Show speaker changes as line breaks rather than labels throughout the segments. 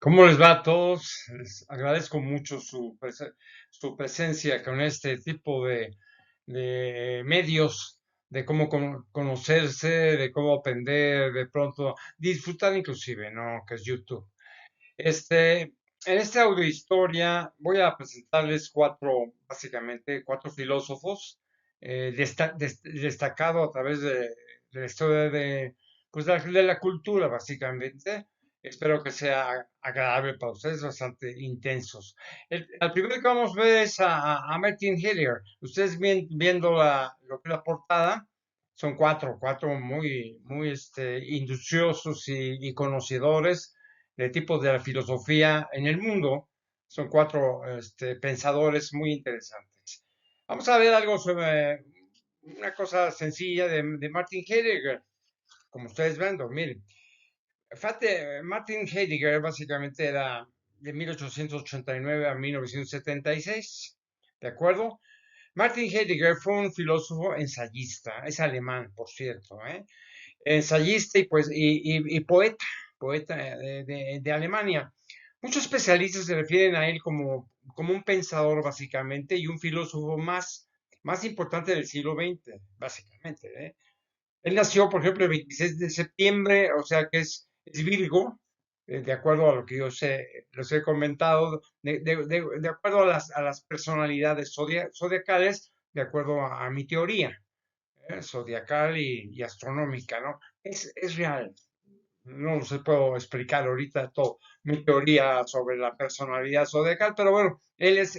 ¿Cómo les va a todos? Les agradezco mucho su presencia con este tipo de medios, de cómo conocerse, de cómo aprender, de pronto disfrutar inclusive, ¿no? Que es YouTube. En esta audio historia voy a presentarles básicamente, cuatro filósofos destacados a través de la historia pues, de la cultura, básicamente. Espero que sea agradable para ustedes, bastante intensos. El primero que vamos a ver es a Martin Heidegger. Ustedes viendo lo que es la portada, son cuatro muy industriosos y conocedores de tipos de la filosofía en el mundo. Son cuatro pensadores muy interesantes. Vamos a ver algo sobre una cosa sencilla de Martin Heidegger, como ustedes ven, miren. Martin Heidegger básicamente era de 1889 a 1976, ¿de acuerdo? Martin Heidegger fue un filósofo ensayista, es alemán, por cierto, ¿eh? Ensayista y poeta de Alemania. Muchos especialistas se refieren a él como un pensador, básicamente, y un filósofo más importante del siglo XX, básicamente, ¿eh? Él nació, por ejemplo, el 26 de septiembre, o sea que es Virgo, de acuerdo a lo que les he comentado, de acuerdo a las personalidades zodiacales, de acuerdo a mi teoría zodiacal y astronómica, ¿no? Es real. No se puedo explicar ahorita todo mi teoría sobre la personalidad zodiacal, pero bueno, él es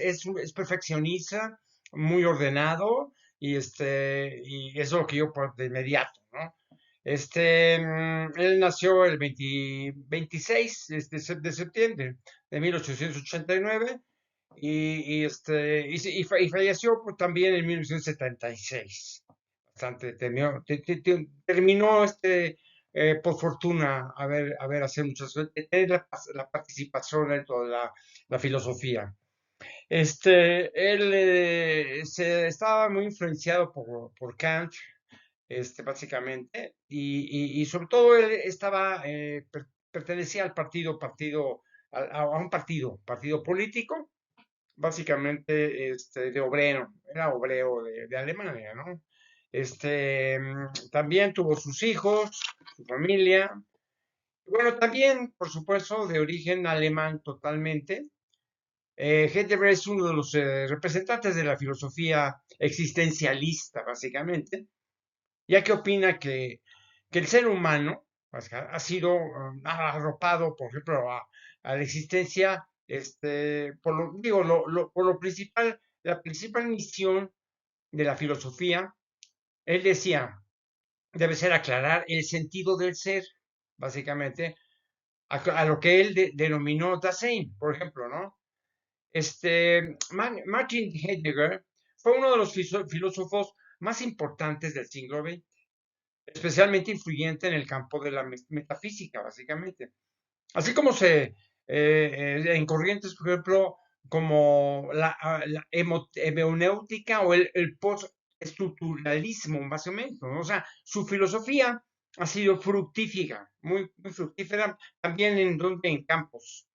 perfeccionista, muy ordenado y eso es lo que yo por de inmediato, ¿no? Él nació el 26 de septiembre de 1889 y falleció pues, también en 1976. Bastante, terminó por fortuna haber hacer muchas tener la participación dentro de la filosofía. Él se estaba muy influenciado por Kant, básicamente, y sobre todo él pertenecía al a un partido político, básicamente de obrero, era obrero de Alemania, ¿no? También tuvo sus hijos, su familia, y bueno, también, por supuesto, de origen alemán totalmente. Heidegger es uno de los representantes de la filosofía existencialista, básicamente, ya que opina que el ser humano pues, ha sido arropado, por ejemplo, a la existencia, por lo principal, la principal misión de la filosofía, él decía, debe ser aclarar el sentido del ser, básicamente, a lo que él denominó Dasein, por ejemplo, ¿no? Martin Heidegger fue uno de los filósofos más importantes del siglo XX, especialmente influyente en el campo de la metafísica, básicamente. Así como en corrientes, por ejemplo, como la hemenéutica o el postestructuralismo, más o menos, ¿no? O sea, su filosofía ha sido fructífera, muy fructífera, también en campos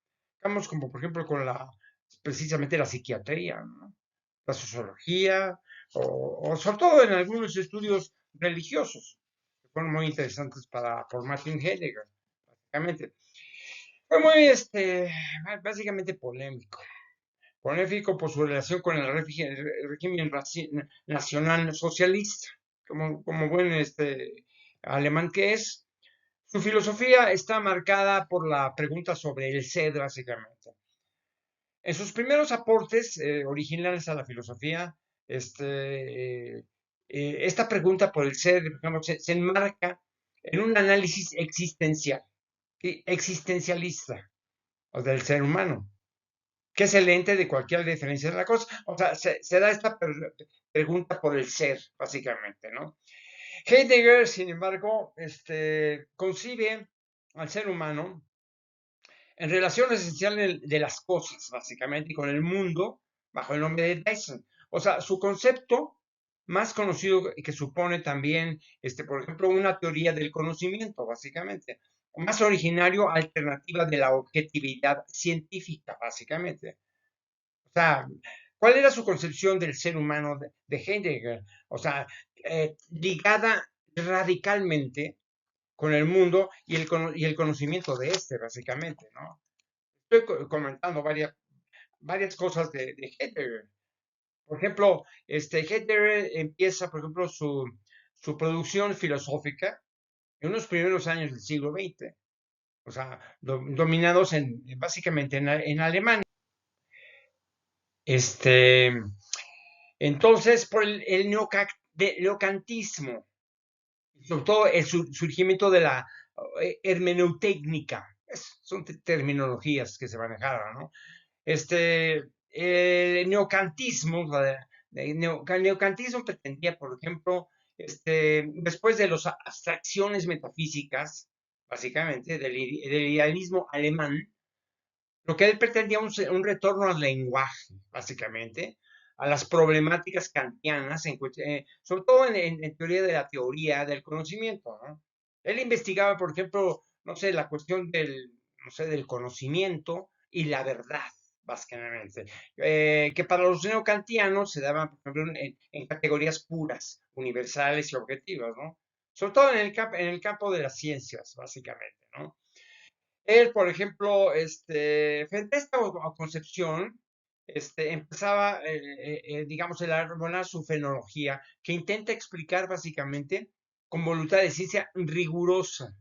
como por ejemplo precisamente la psiquiatría, ¿no? La sociología, o sobre todo en algunos estudios religiosos, que fueron muy interesantes por Martin Heidegger, básicamente. Fue básicamente polémico. Polémico por su relación con el régimen nacional socialista, como buen alemán que es. Su filosofía está marcada por la pregunta sobre el ser, básicamente. En sus primeros aportes originales a la filosofía, esta pregunta por el ser, digamos, se enmarca en un análisis existencialista o del ser humano, que es el ente de cualquier diferencia de la cosa. O sea, se da esta pregunta por el ser, básicamente, ¿no? Heidegger, sin embargo, concibe al ser humano en relación esencial de las cosas, básicamente, y con el mundo, bajo el nombre de Dyson. O sea, su concepto más conocido que supone también, por ejemplo, una teoría del conocimiento, básicamente. más originario alternativa de la objetividad científica, básicamente. O sea, ¿cuál era su concepción del ser humano de Heidegger? O sea, ligada radicalmente con el mundo y el conocimiento de este, básicamente, ¿no? Estoy comentando varias cosas de Heidegger. Por ejemplo, Heidegger empieza, por ejemplo, su producción filosófica en unos primeros años del siglo XX, o sea, dominados básicamente en Alemania. Este, entonces, por el neocantismo, sobre todo el surgimiento de la hermenéutica, son terminologías que se manejaban, ¿no? El neocantismo, el neocantismo pretendía, por ejemplo, después de las abstracciones metafísicas, básicamente, del idealismo alemán, lo que él pretendía un retorno al lenguaje, básicamente, a las problemáticas kantianas, sobre todo en teoría de la teoría del conocimiento, ¿no? Él investigaba, por ejemplo, no sé, la cuestión no sé, del conocimiento y la verdad, básicamente, que para los neocantianos se daban, por ejemplo, en categorías puras, universales y objetivas, ¿no? Sobre todo en el campo de las ciencias, básicamente, ¿no? Él, por ejemplo, frente a esta concepción, empezaba, digamos, a elaborar su fenología, que intenta explicar básicamente con voluntad de ciencia rigurosa,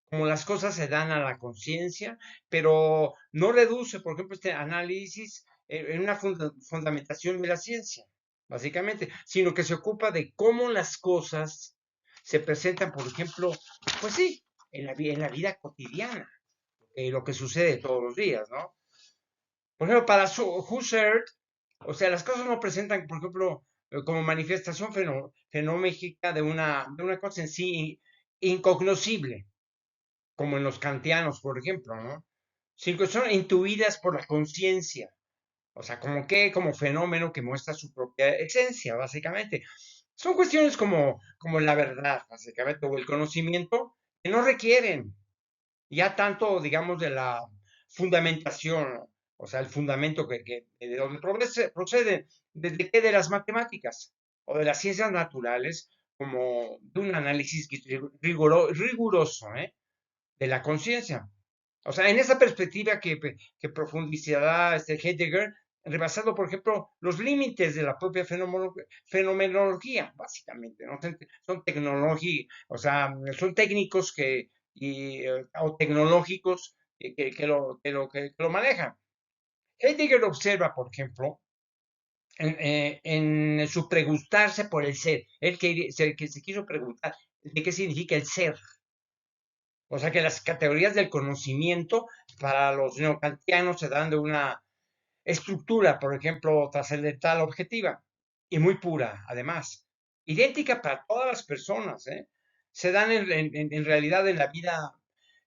como las cosas se dan a la conciencia, pero no reduce, por ejemplo, este análisis en una fundamentación de la ciencia, básicamente, sino que se ocupa de cómo las cosas se presentan, por ejemplo, pues sí, en la vida cotidiana, lo que sucede todos los días, ¿no? Por ejemplo, para Husserl, o sea, las cosas no presentan, por ejemplo, como manifestación fenoménica de una cosa en sí incognoscible, como en los kantianos, por ejemplo, ¿no? Sino que son intuidas por la conciencia, o sea, como fenómeno que muestra su propia esencia, básicamente. Son cuestiones como la verdad, básicamente, o el conocimiento, que no requieren ya tanto, digamos, de la fundamentación, o sea, el fundamento de donde procede, ¿desde qué? De las matemáticas o de las ciencias naturales, como de un análisis riguroso, ¿eh? De la conciencia. O sea, en esa perspectiva que profundizará Heidegger, rebasando, por ejemplo, los límites de la propia fenomenología, básicamente, ¿no? Son tecnología, o sea, son técnicos o tecnológicos que lo manejan. Heidegger observa, por ejemplo, en su preguntarse por el ser, que se quiso preguntar de qué significa el ser. O sea que las categorías del conocimiento para los neocantianos se dan de una estructura, por ejemplo, trascendental objetiva y muy pura, además, idéntica para todas las personas, ¿eh? Se dan en realidad en la vida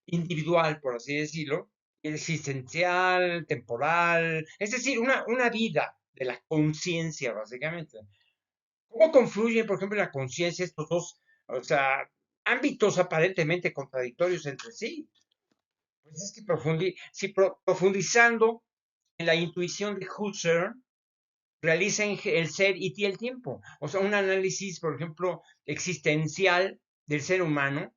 individual, por así decirlo, existencial, temporal, es decir, una vida de la conciencia, básicamente. ¿Cómo confluyen, por ejemplo, la conciencia estos dos, o sea, ámbitos aparentemente contradictorios entre sí? Pues es que si profundizando en la intuición de Husserl, realiza el ser y el tiempo. O sea, un análisis, por ejemplo, existencial del ser humano.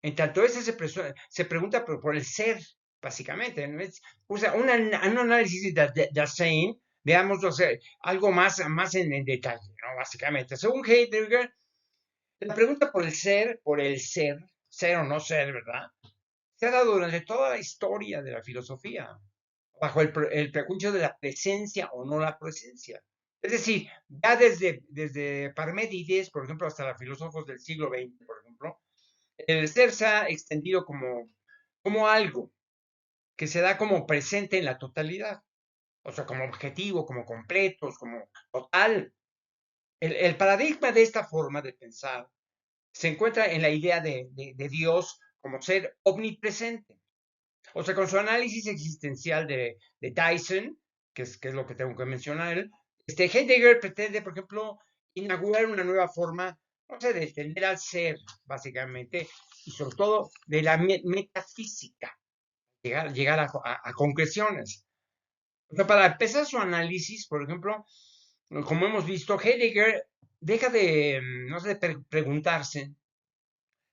En tanto, se pregunta por el ser, básicamente, ¿no? O sea, un análisis de Dasein, veamos, o sea, algo más en detalle, ¿no? Básicamente. Según Heidegger, la pregunta por el ser o no ser, ¿verdad? Se ha dado durante toda la historia de la filosofía, bajo el prejuicio de la presencia o no la presencia. Es decir, ya desde Parménides, por ejemplo, hasta los filósofos del siglo XX, por ejemplo, el ser se ha extendido como algo que se da como presente en la totalidad, o sea, como objetivo, como completos, como total. El paradigma de esta forma de pensar se encuentra en la idea de Dios como ser omnipresente. O sea, con su análisis existencial de Dyson, que es lo que tengo que mencionar, Heidegger pretende, por ejemplo, inaugurar una nueva forma, no sé, de entender al ser, básicamente, y sobre todo de la metafísica, llegar a concreciones. O sea, para empezar su análisis, por ejemplo, como hemos visto, Heidegger deja de, no sé, preguntarse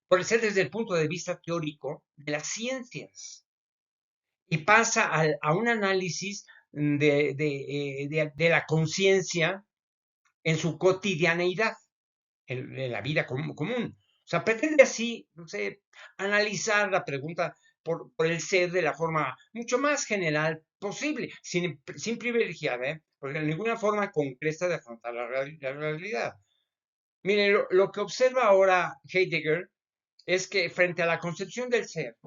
por el ser desde el punto de vista teórico de las ciencias y pasa a un análisis de la conciencia en su cotidianeidad, en la vida común. O sea, pretende así, no sé, analizar la pregunta por el ser de la forma mucho más general posible, sin privilegiar, ¿eh? Porque de ninguna forma concreta de afrontar la realidad. Miren, lo que observa ahora Heidegger es que frente a la concepción del ser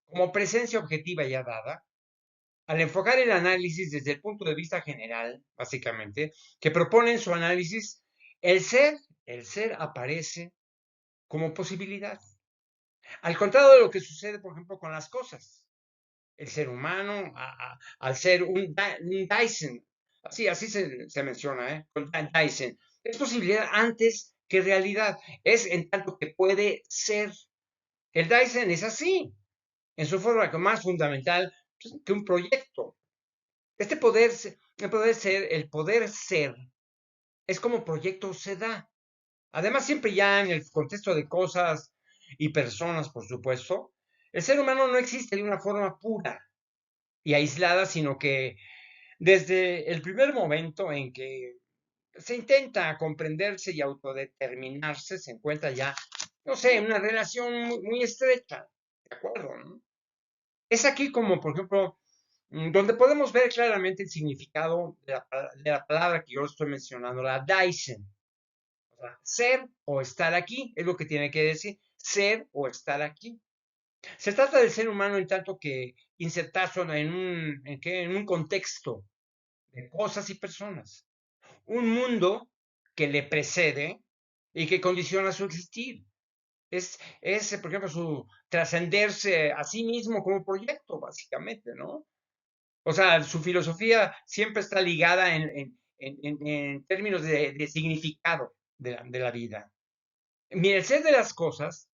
como presencia objetiva ya dada, al enfocar el análisis desde el punto de vista general, básicamente, que propone en su análisis, el ser, el ser aparece como posibilidad. Al contrario de lo que sucede, por ejemplo, con las cosas. El ser humano, al ser un Dyson, así se menciona, ¿eh? Con Dyson, es posibilidad antes que realidad. Es en tanto que puede ser. El Dyson es así, en su forma más fundamental que un proyecto. Este el poder ser, es como proyecto se da. Además, siempre ya en el contexto de cosas y personas, por supuesto, el ser humano no existe de una forma pura y aislada, sino que desde el primer momento en que se intenta comprenderse y autodeterminarse, se encuentra ya, no sé, en una relación muy estrecha, ¿de acuerdo? ¿No? Es aquí como, por ejemplo, donde podemos ver claramente el significado de la palabra que yo estoy mencionando, la Dyson. O sea, ser o estar aquí es lo que tiene que decir, ser o estar aquí. Se trata del ser humano en tanto que insertarse en un contexto de cosas y personas. Un mundo que le precede y que condiciona su existir. Por ejemplo, su trascenderse a sí mismo como proyecto, básicamente, ¿no? O sea, su filosofía siempre está ligada en términos de significado de la vida. Mira, el ser de las cosas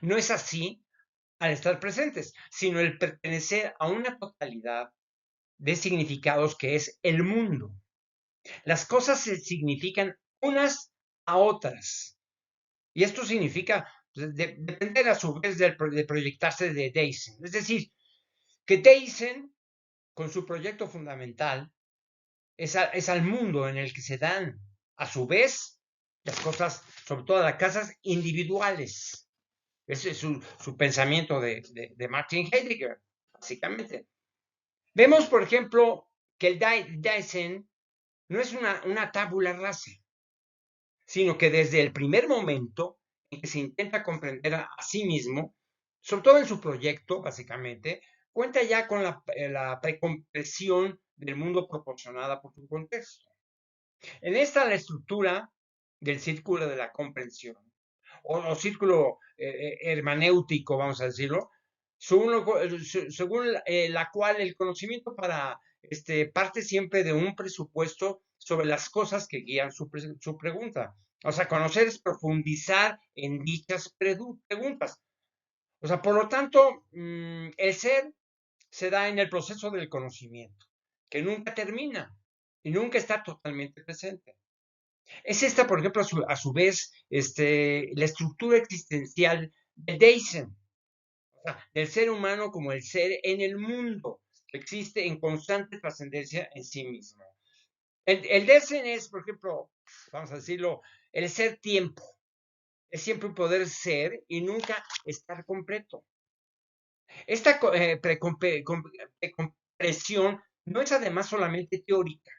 no es así al estar presentes, sino el pertenecer a una totalidad de significados que es el mundo. Las cosas se significan unas a otras. Y esto significa depender a su vez de proyectarse de Dyson. Es decir, que Dyson, con su proyecto fundamental, es al mundo en el que se dan, a su vez, las cosas, sobre todo las casas individuales. Ese es su pensamiento de Martin Heidegger, básicamente. Vemos, por ejemplo, que el Dyson no es una tabula rasa, sino que desde el primer momento en que se intenta comprender a sí mismo, sobre todo en su proyecto, básicamente, cuenta ya con la precompresión del mundo proporcionada por su contexto. En esta la estructura del círculo de la comprensión, o círculo hermenéutico, vamos a decirlo, según la cual el conocimiento parte siempre de un presupuesto sobre las cosas que guían su pregunta. O sea, conocer es profundizar en dichas preguntas. O sea, por lo tanto, el ser se da en el proceso del conocimiento, que nunca termina y nunca está totalmente presente. Es esta, por ejemplo, a su vez, la estructura existencial de Dyson, o sea, del ser humano como el ser en el mundo, que existe en constante trascendencia en sí mismo. El Dyson es, por ejemplo, vamos a decirlo, el ser tiempo. Es siempre poder ser y nunca estar completo. Esta precompresión no es además solamente teórica,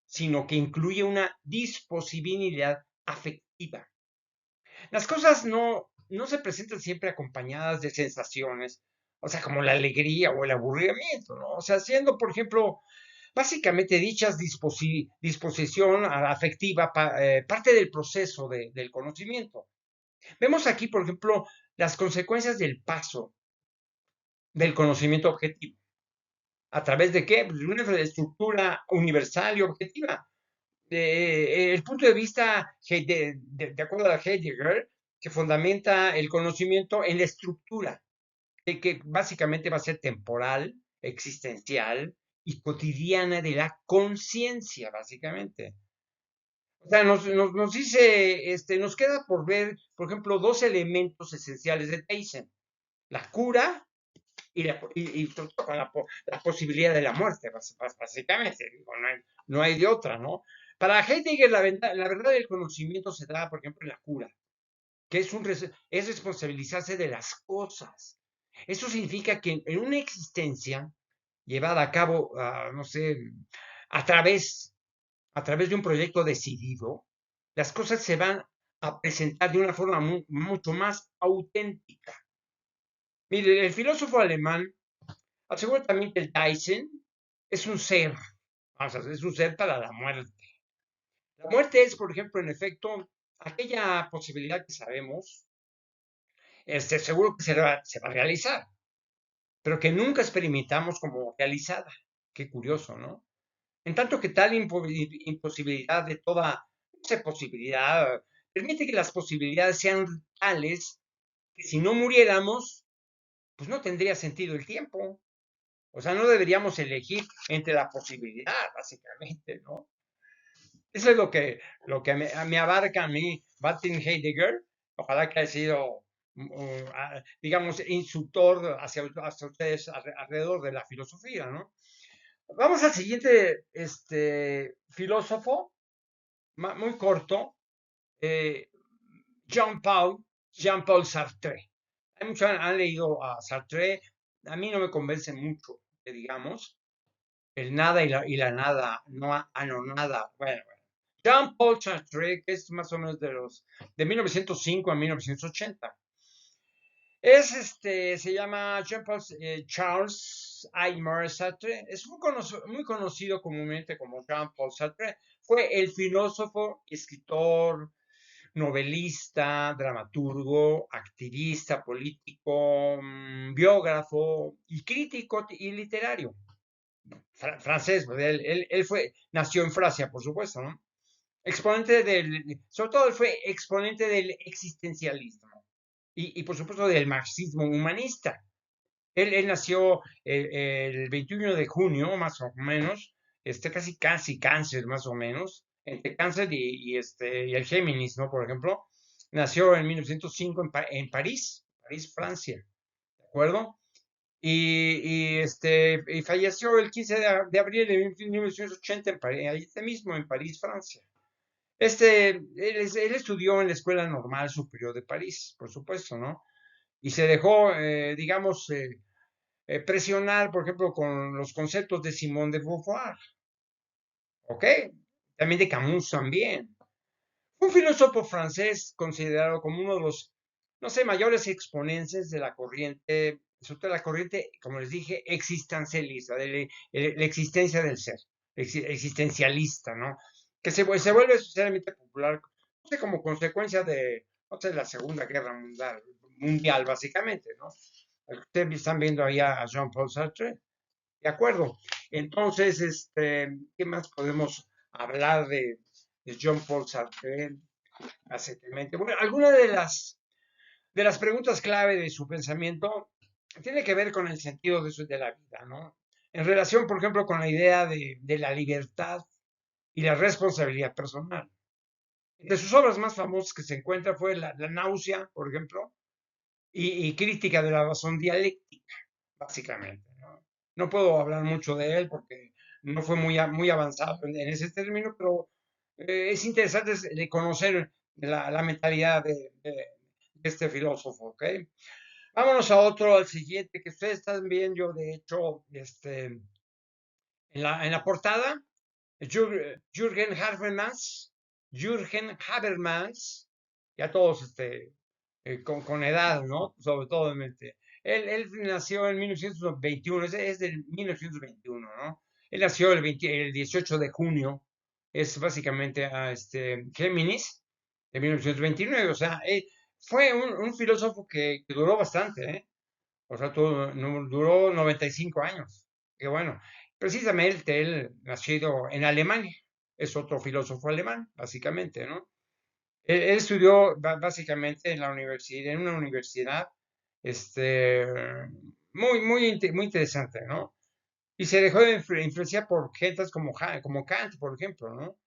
sino que incluye una disposibilidad afectiva. Las cosas no se presentan siempre acompañadas de sensaciones, o sea, como la alegría o el aburrimiento, ¿no? O sea, siendo, por ejemplo, básicamente dichas disposición afectiva parte del proceso del conocimiento. Vemos aquí, por ejemplo, las consecuencias del paso del conocimiento objetivo. ¿A través de qué? Pues de una estructura universal y objetiva. el punto de vista de acuerdo a Heidegger, que fundamenta el conocimiento en la estructura, que básicamente va a ser temporal, existencial y cotidiana de la conciencia, básicamente. O sea, nos dice, nos queda por ver, por ejemplo, dos elementos esenciales de Tyson: la cura y sobre todo con la posibilidad de la muerte, básicamente. No hay de otra, ¿no? Para Heidegger, la verdad del conocimiento se da, por ejemplo, en la cura, que es responsabilizarse de las cosas. Eso significa que en una existencia llevada a cabo, no sé, a través, a través de un proyecto decidido, las cosas se van a presentar de una forma mucho más auténtica. Mire, el filósofo alemán asegura también que el Dasein es un ser, o sea, es un ser para la muerte. La muerte es, por ejemplo, en efecto, aquella posibilidad que sabemos, seguro que se va a realizar, pero que nunca experimentamos como realizada. Qué curioso, ¿no? En tanto que tal imposibilidad de toda, no sé, posibilidad, permite que las posibilidades sean tales que si no muriéramos, pues no tendría sentido el tiempo. O sea, no deberíamos elegir entre la posibilidad, básicamente, ¿no? Eso es lo que me abarca a mí Martin Heidegger. Ojalá que haya sido, digamos, instructor hacia ustedes alrededor de la filosofía, ¿no? Vamos al siguiente filósofo, muy corto, eh, Jean-Paul, Jean-Paul Sartre. Hay muchos han leído a Sartre, a mí no me convence mucho, digamos, el nada y la nada, no nada, bueno. Jean-Paul Sartre, que es más o menos de 1905 a 1980. Se llama Jean-Paul Charles Aymar Sartre, es muy conocido comúnmente como Jean-Paul Sartre. Fue el filósofo, escritor, novelista, dramaturgo, activista político, biógrafo y crítico y literario. Francés, pues él nació en Francia, por supuesto, ¿no? Sobre todo él fue exponente del existencialismo y por supuesto del marxismo humanista. Él nació el 21 de junio, más o menos, casi cáncer, más o menos, entre cáncer y el Géminis, ¿no? Por ejemplo, nació en 1905 en París, Francia, ¿de acuerdo? Y falleció el 15 de abril de 1980 ahí mismo, en París, Francia. Él estudió en la Escuela Normal Superior de París, por supuesto, ¿no? Y se dejó, digamos, presionar, por ejemplo, con los conceptos de Simone de Beauvoir, ¿ok? También de Camus también. Un filósofo francés considerado como uno de los, no sé, mayores exponentes de la corriente, sobre todo la corriente, como les dije, existencialista, de la existencia del ser, existencialista, ¿no? Que se vuelve socialmente popular, no sé, como consecuencia de, no sé, la Segunda Guerra Mundial, básicamente, ¿no? Ustedes están viendo ahí a Jean-Paul Sartre, ¿de acuerdo? Entonces, ¿qué más podemos hablar de Jean-Paul Sartre? Bueno, alguna de las preguntas clave de su pensamiento tiene que ver con el sentido de la vida, ¿no? En relación, por ejemplo, con la idea de la libertad y la responsabilidad personal. De sus obras más famosas que se encuentra fue la náusea, por ejemplo, y crítica de la razón dialéctica, básicamente, ¿no? No puedo hablar mucho de él porque no fue muy avanzado en ese término, pero es interesante conocer la mentalidad de este filósofo, ¿ok? Vámonos a otro, al siguiente, que ustedes están viendo, de hecho, en la portada, Jürgen Habermas, ya todos con edad, ¿no? Sobre todo, él nació en 1921, es del 1921, ¿no? Él nació el 18 de junio, es básicamente Géminis, de 1929, o sea, fue un filósofo que duró bastante, ¿eh? O sea, duró 95 años. Qué bueno. Precisamente él nacido en Alemania. es otro filósofo alemán, básicamente, ¿no? Él estudió básicamente en la universidad, en una universidad, este, muy interesante, ¿no? Y se dejó de influenciar por gentes como Kant, por ejemplo, ¿no?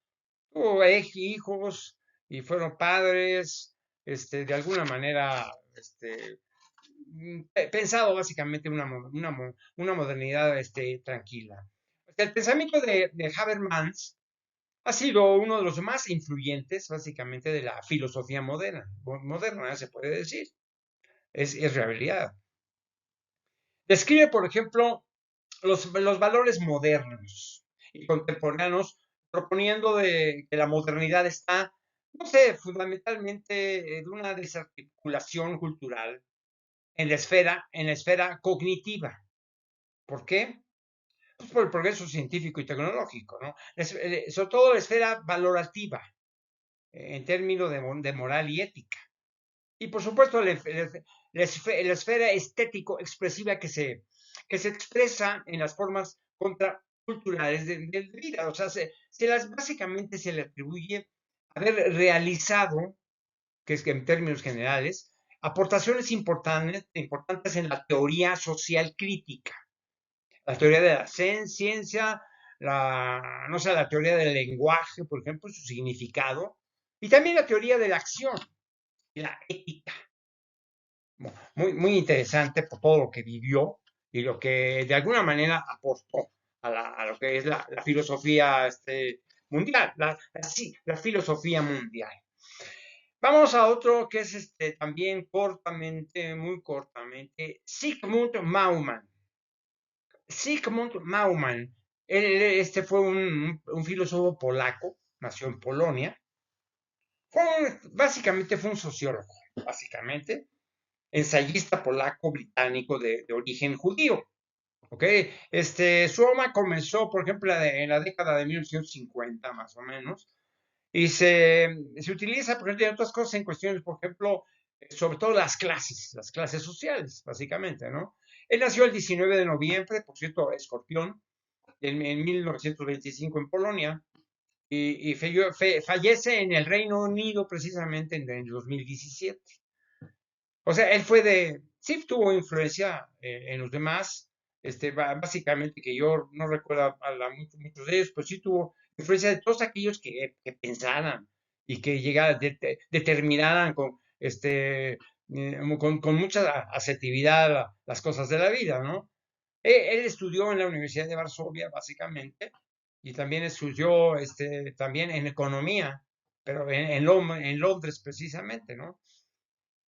Tuvo hijos y fueron padres, de alguna manera, pensado básicamente una modernidad, tranquila. El pensamiento de Habermas ha sido uno de los más influyentes, básicamente, de la filosofía moderna, se puede decir. Es realidad. Describe, por ejemplo, los valores modernos y contemporáneos, proponiendo que la modernidad está, no sé, fundamentalmente de una desarticulación cultural en la esfera cognitiva. ¿Por qué? Pues por el progreso científico y tecnológico, ¿no? Sobre todo la esfera valorativa, en términos de moral y ética. Y por supuesto la esfera estético-expresiva que se expresa en las formas contraculturales de vida. O sea, básicamente se le atribuye haber realizado, que es que en términos generales, aportaciones importantes en la teoría social crítica, la teoría de la ciencia, no sé, la teoría del lenguaje, por ejemplo, su significado, y también la teoría de la acción, la ética. Muy interesante por todo lo que vivió y lo que de alguna manera aportó a lo que es la filosofía mundial, sí, la filosofía mundial. Vamos a otro que es también muy cortamente, Zygmunt Bauman. Zygmunt Bauman, fue un filósofo polaco, nació en Polonia, básicamente fue un sociólogo, básicamente, ensayista polaco-británico de origen judío. ¿Ok? Su obra comenzó, por ejemplo, en la década de 1950, más o menos, y se utiliza, por ejemplo, en otras cosas, en cuestiones, por ejemplo, sobre todo las clases sociales, básicamente, ¿no? Él nació el 19 de noviembre, por cierto, escorpión, en 1925 en Polonia, y fallece en el Reino Unido precisamente en el 2017. O sea, sí tuvo influencia en los demás, básicamente que yo no recuerdo muchos de ellos, pero sí tuvo influencia de todos aquellos que pensaran y que determinaran con mucha asertividad las cosas de la vida, ¿no? Él estudió en la Universidad de Varsovia, básicamente, y también estudió también en economía, pero en Londres precisamente, ¿no?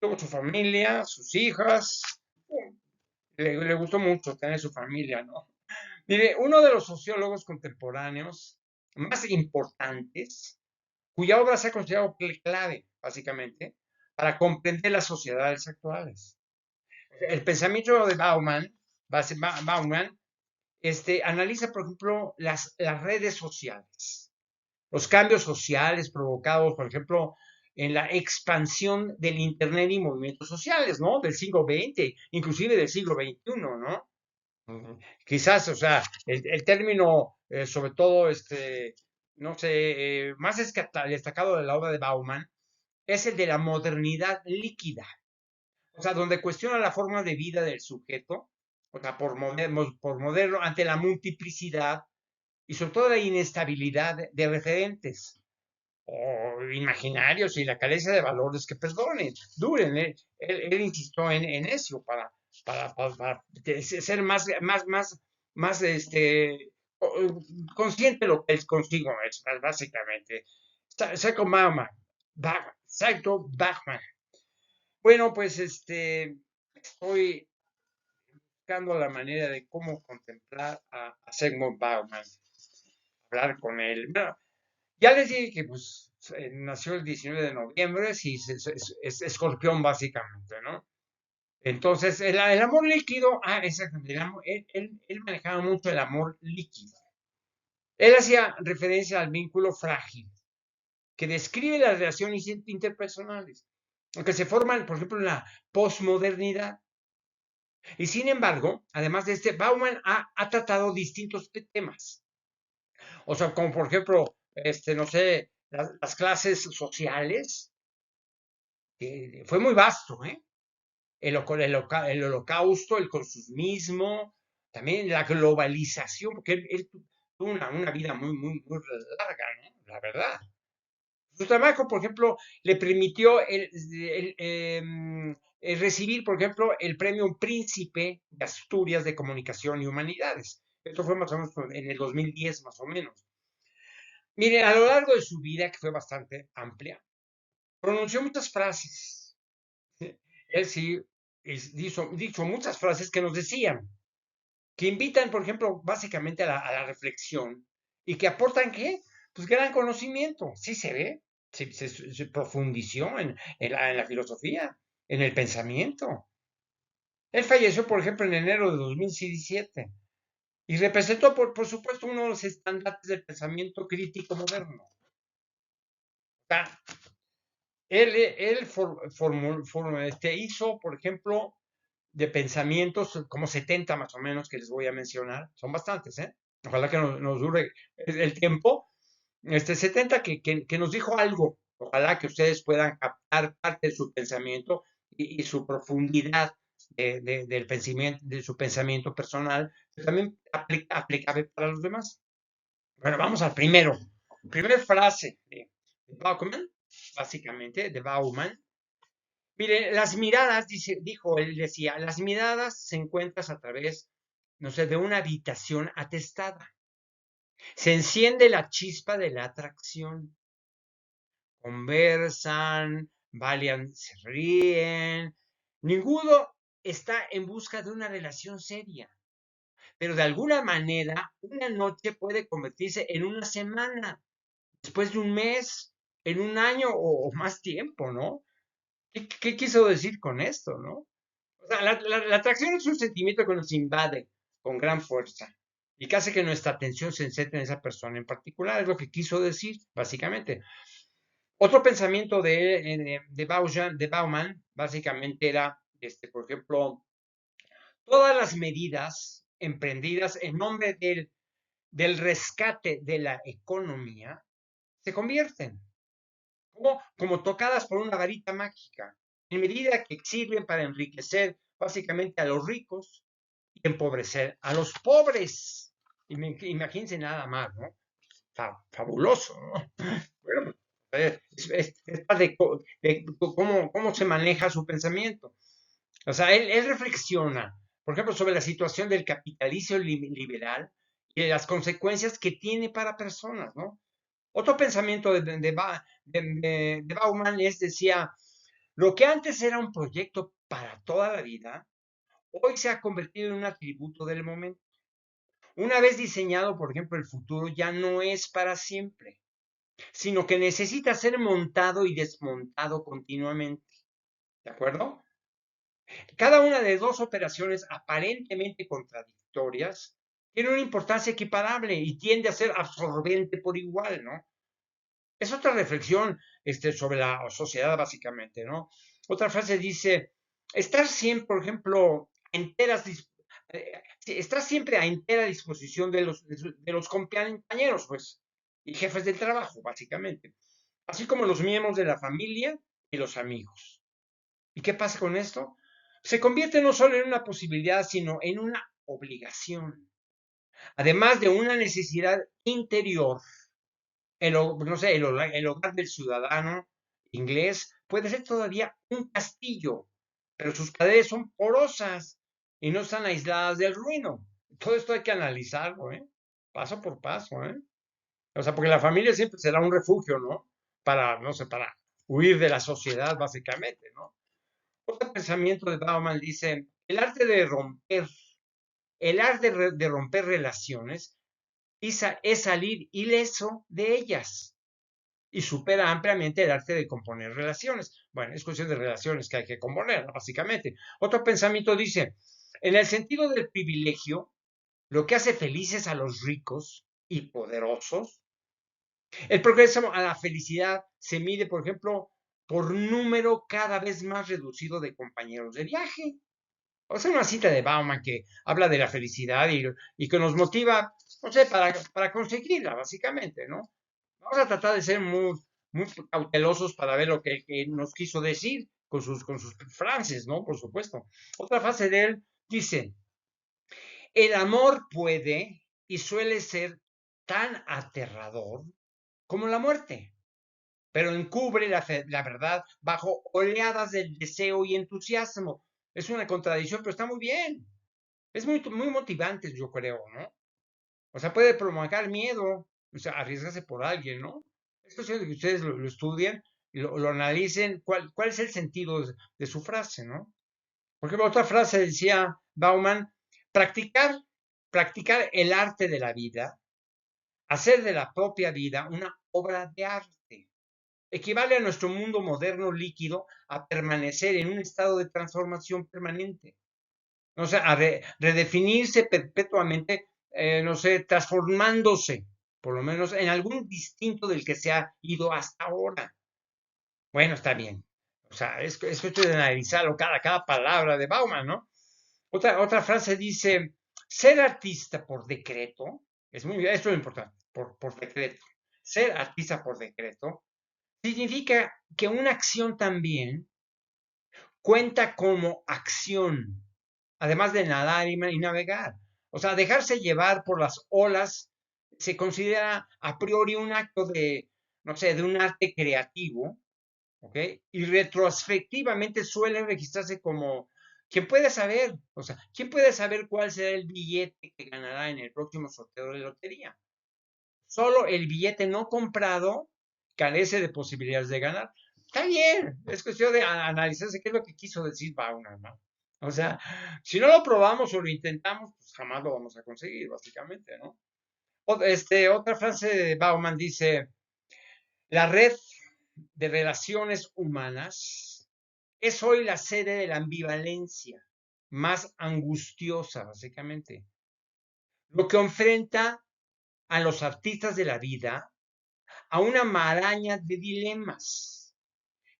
Tuvo su familia, sus hijas, le gustó mucho tener su familia, ¿no? Mire, uno de los sociólogos contemporáneos más importantes, cuya obra se ha considerado clave, básicamente, para comprender las sociedades actuales. El pensamiento de Bauman analiza, por ejemplo, las redes sociales, los cambios sociales provocados, por ejemplo, en la expansión del Internet y movimientos sociales, ¿no? Del siglo XX, inclusive del siglo XXI, ¿no? Quizás, o sea, el término, sobre todo, no sé, más destacado de la obra de Bauman, es el de la modernidad líquida. O sea, donde cuestiona la forma de vida del sujeto, o sea, por moderno, ante la multiplicidad y sobre todo la inestabilidad de referentes o imaginarios y la carencia de valores que perdonen, duren. Él insistió en eso para ser más consciente de lo que es consigo es, básicamente. Psycho Bachman. Bueno, pues estoy buscando la manera de cómo contemplar a Sigmund Bauman, hablar con él. Bueno, ya les dije que pues nació el 19 de noviembre, sí, es escorpión básicamente, ¿no? Entonces, el amor líquido, exactamente, él manejaba mucho el amor líquido. Él hacía referencia al vínculo frágil, que describe las relaciones interpersonales, que se forman, por ejemplo, en la posmodernidad. Y sin embargo, además de Bauman ha tratado distintos temas. O sea, como por ejemplo, no sé, las clases sociales, que fue muy vasto, ¿eh? El holocausto, el consumismo, también la globalización, porque él tuvo una vida muy larga, ¿no? La verdad. Su trabajo, por ejemplo, le permitió recibir, por ejemplo, el premio Príncipe de Asturias de Comunicación y Humanidades. Esto fue más o menos en el 2010, más o menos. Mire, a lo largo de su vida, que fue bastante amplia, pronunció muchas frases. Él sí dijo muchas frases que nos decían, que invitan, por ejemplo, básicamente a la reflexión y que aportan, ¿qué? Pues gran conocimiento, sí se ve, se profundizó en la filosofía, en el pensamiento. Él falleció, por ejemplo, en enero de 2017 y representó, por supuesto, uno de los estandartes del pensamiento crítico moderno. O sea, él hizo, por ejemplo, de pensamientos, como 70 más o menos, que les voy a mencionar. Son bastantes, ¿eh? Ojalá que nos dure el tiempo. 70 que nos dijo algo. Ojalá que ustedes puedan captar parte de su pensamiento y su profundidad del pensamiento, de su pensamiento personal, pero también aplicable para los demás. Bueno, vamos al primero. Primera frase de Bauman, básicamente, de Bauman. Mire, las miradas, dijo él, decía, las miradas se encuentran a través, no sé, de una habitación atestada. Se enciende la chispa de la atracción. Conversan, valian, se ríen. Ninguno está en busca de una relación seria. Pero de alguna manera, una noche puede convertirse en una semana, después de un mes, en un año o más tiempo, ¿no? ¿Qué quiso decir con esto, no? O sea, la atracción es un sentimiento que nos invade con gran fuerza y que hace que nuestra atención se centre en esa persona en particular, es lo que quiso decir, básicamente. Otro pensamiento de Bauman, básicamente era, por ejemplo, todas las medidas emprendidas en nombre del rescate de la economía se convierten como tocadas por una varita mágica, en medida que sirven para enriquecer básicamente a los ricos y empobrecer a los pobres. Imagínense nada más, ¿no? Fabuloso, ¿no? Bueno, es parte de cómo se maneja su pensamiento. O sea, él reflexiona, por ejemplo, sobre la situación del capitalismo liberal y de las consecuencias que tiene para personas, ¿no? Otro pensamiento de Bauman decía, lo que antes era un proyecto para toda la vida, hoy se ha convertido en un atributo del momento. Una vez diseñado, por ejemplo, el futuro ya no es para siempre, sino que necesita ser montado y desmontado continuamente. ¿De acuerdo? Cada una de dos operaciones aparentemente contradictorias tiene una importancia equiparable y tiende a ser absorbente por igual, ¿no? Es otra reflexión sobre la sociedad, básicamente, ¿no? Otra frase dice, estar siempre, por ejemplo, estar siempre a entera disposición de los compañeros, pues, y jefes del trabajo, básicamente, así como los miembros de la familia y los amigos. ¿Y qué pasa con esto? Se convierte no solo en una posibilidad, sino en una obligación, además de una necesidad interior. No sé, el hogar del ciudadano inglés puede ser todavía un castillo, pero sus paredes son porosas y no están aisladas del ruino. Todo esto hay que analizarlo, ¿eh? Paso por paso, ¿eh? O sea, porque la familia siempre será un refugio, ¿no? Para, no sé, para huir de la sociedad, básicamente, ¿no? Otro pensamiento de Bauman dice, el arte de romper relaciones es salir ileso de ellas y supera ampliamente el arte de componer relaciones. Bueno, es cuestión de relaciones que hay que componer, básicamente. Otro pensamiento dice, en el sentido del privilegio, lo que hace felices a los ricos y poderosos, el progreso a la felicidad se mide, por ejemplo, por número cada vez más reducido de compañeros de viaje. O sea, una cita de Bauman que habla de la felicidad y que nos motiva, no sé, para conseguirla, básicamente, ¿no? Vamos a tratar de ser muy cautelosos para ver lo que nos quiso decir con sus frases, ¿no? Por supuesto. Otra frase de él dice, el amor puede y suele ser tan aterrador como la muerte, pero encubre la verdad bajo oleadas del deseo y entusiasmo. Es una contradicción, pero está muy bien. Es muy motivante, yo creo, ¿no? O sea, puede provocar miedo, o sea, arriesgarse por alguien, ¿no? Es cuestión de que ustedes lo estudien y lo analicen, cuál es el sentido de su frase, ¿no? Por ejemplo, otra frase decía Bauman, practicar, practicar el arte de la vida, hacer de la propia vida una obra de arte. Equivale a nuestro mundo moderno líquido a permanecer en un estado de transformación permanente. O sea, a redefinirse perpetuamente, no sé, transformándose, por lo menos en algún distinto del que se ha ido hasta ahora. Bueno, está bien. O sea, es cuestión de analizarlo cada palabra de Bauman, ¿no? Otra frase dice, ser artista por decreto, esto es importante, por decreto. Ser artista por decreto significa que una acción también cuenta como acción, además de nadar y navegar. O sea, dejarse llevar por las olas se considera a priori un acto de, no sé, de un arte creativo, ¿ok? Y retrospectivamente suele registrarse como, ¿quién puede saber? O sea, ¿quién puede saber cuál será el billete que ganará en el próximo sorteo de lotería? Solo el billete no comprado carece de posibilidades de ganar. Está bien, es cuestión de analizarse qué es lo que quiso decir Bauman, ¿no? O sea, si no lo probamos o lo intentamos, pues jamás lo vamos a conseguir, básicamente, ¿no? Otra frase de Bauman dice, la red de relaciones humanas es hoy la sede de la ambivalencia más angustiosa, básicamente. Lo que enfrenta a los artistas de la vida a una maraña de dilemas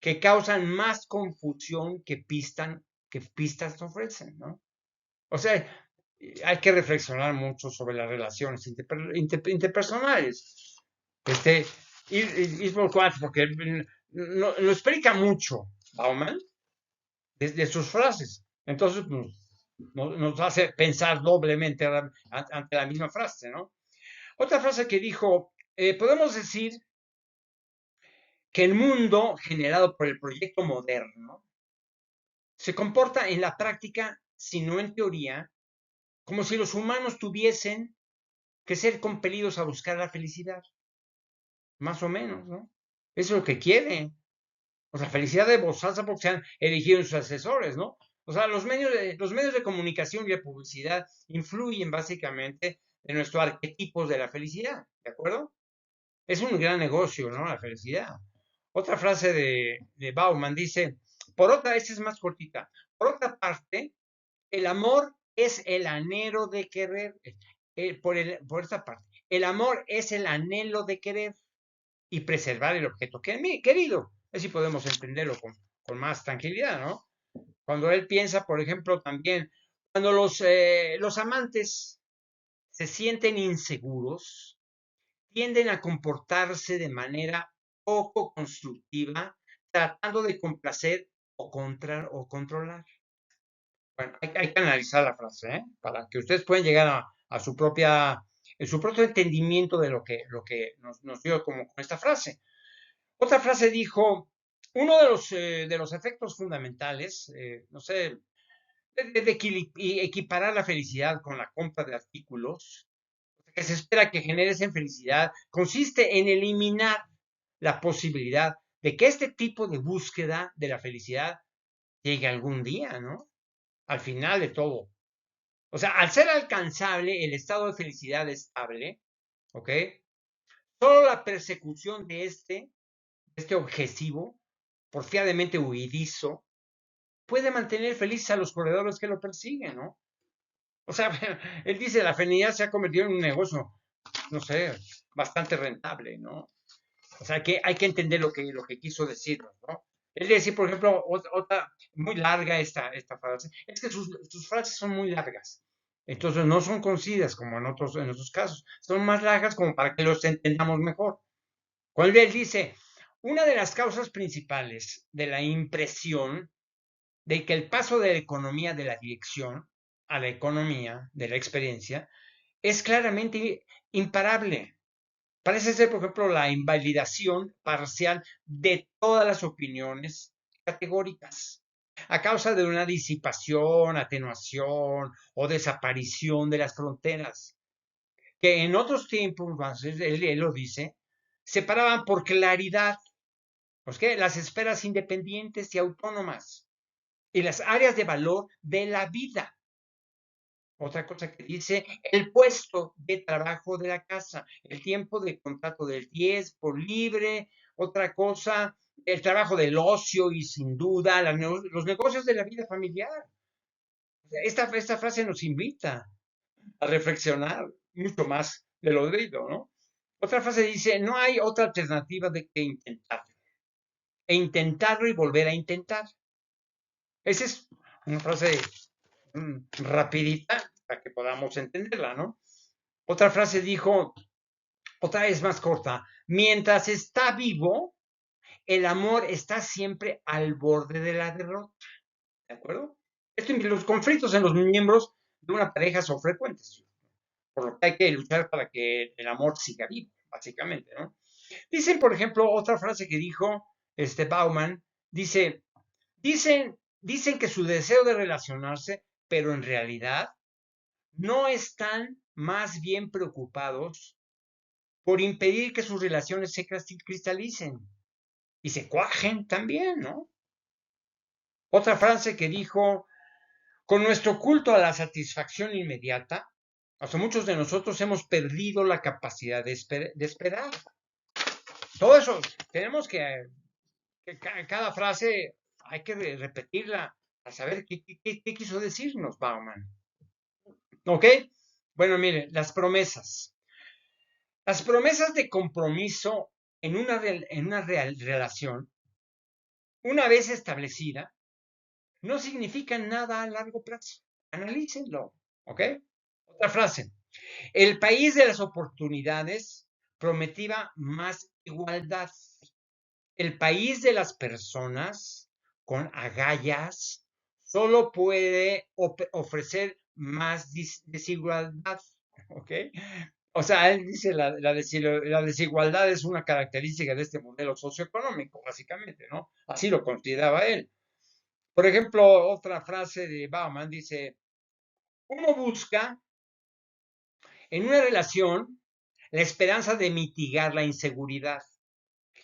que causan más confusión que pistas ofrecen, ¿no? O sea, hay que reflexionar mucho sobre las relaciones interpersonales. Este, ir por cuatro, porque lo explica mucho Bauman de sus frases. Entonces, nos hace pensar doblemente ante la misma frase, ¿no? Otra frase que dijo, podemos decir que el mundo generado por el proyecto moderno se comporta en la práctica, si no en teoría, como si los humanos tuviesen que ser compelidos a buscar la felicidad, más o menos, ¿no? Eso es lo que quieren. O sea, felicidad de Bosalza porque se han elegido sus asesores, ¿no? O sea, los medios de comunicación y de publicidad influyen básicamente en nuestros arquetipos de la felicidad, ¿de acuerdo? Es un gran negocio, ¿no? La felicidad. Otra frase de Bauman dice, esta es más cortita, por otra parte, el amor es el anhelo de querer, por esta parte, el amor es el anhelo de querer y preservar el objeto querido. Así podemos entenderlo con más tranquilidad, ¿no? Cuando él piensa, por ejemplo, también, cuando los amantes se sienten inseguros, tienden a comportarse de manera poco constructiva, tratando de complacer o controlar. Bueno, hay que analizar la frase, ¿eh? Para que ustedes puedan llegar a su propio entendimiento de lo que nos dio como con esta frase. Otra frase dijo, uno de los efectos fundamentales, no sé, equiparar la felicidad con la compra de artículos, que se espera que generen felicidad, consiste en eliminar la posibilidad de que este tipo de búsqueda de la felicidad llegue algún día, ¿no? Al final de todo. O sea, al ser alcanzable el estado de felicidad estable, ¿ok? Solo la persecución de este objetivo, porfiadamente huidizo, puede mantener felices a los corredores que lo persiguen, ¿no? O sea, él dice, la felicidad se ha convertido en un negocio, no sé, bastante rentable, ¿no? O sea, que hay que entender lo que quiso decirnos, ¿no? Él decía, por ejemplo, otra muy larga esta frase, es que sus frases son muy largas. Entonces no son concisas como en otros casos, son más largas como para que los entendamos mejor. Cuando él dice, una de las causas principales de la impresión de que el paso de la economía de la dirección a la economía de la experiencia es claramente imparable. Parece ser, por ejemplo, la invalidación parcial de todas las opiniones categóricas a causa de una disipación, atenuación o desaparición de las fronteras, que en otros tiempos, él lo dice, separaban por claridad pues, las esferas independientes y autónomas y las áreas de valor de la vida. Otra cosa que dice, el puesto de trabajo de la casa, el tiempo de contrato del 10 por libre, otra cosa, el trabajo del ocio y sin duda los negocios de la vida familiar. Esta frase nos invita a reflexionar mucho más de lo debido, ¿no? Otra frase dice, no hay otra alternativa de que intentarlo. E intentarlo y volver a intentar. Esa es una frase rapidita para que podamos entenderla, ¿no? Otra frase dijo, otra vez más corta, mientras está vivo, el amor está siempre al borde de la derrota, ¿de acuerdo? Los conflictos en los miembros de una pareja son frecuentes, por lo que hay que luchar para que el amor siga vivo, básicamente, ¿no? Dicen, por ejemplo, otra frase que dijo Bauman, dicen que su deseo de relacionarse, pero en realidad no están más bien preocupados por impedir que sus relaciones se cristalicen y se cuajen también, ¿no? Otra frase que dijo, con nuestro culto a la satisfacción inmediata, hasta muchos de nosotros hemos perdido la capacidad de esperar. Todo eso, tenemos que cada frase hay que repetirla para saber qué quiso decirnos Bauman. ¿Ok? Bueno, mire, las promesas. Las promesas de compromiso en una relación, una vez establecida, no significan nada a largo plazo. Analícenlo, ¿ok? Otra frase. El país de las oportunidades prometía más igualdad. El país de las personas con agallas solo puede ofrecer más desigualdad, ¿ok? O sea, él dice la desigualdad es una característica de este modelo socioeconómico, básicamente, ¿no? Así lo consideraba él. Por ejemplo, otra frase de Bauman dice, uno busca en una relación la esperanza de mitigar la inseguridad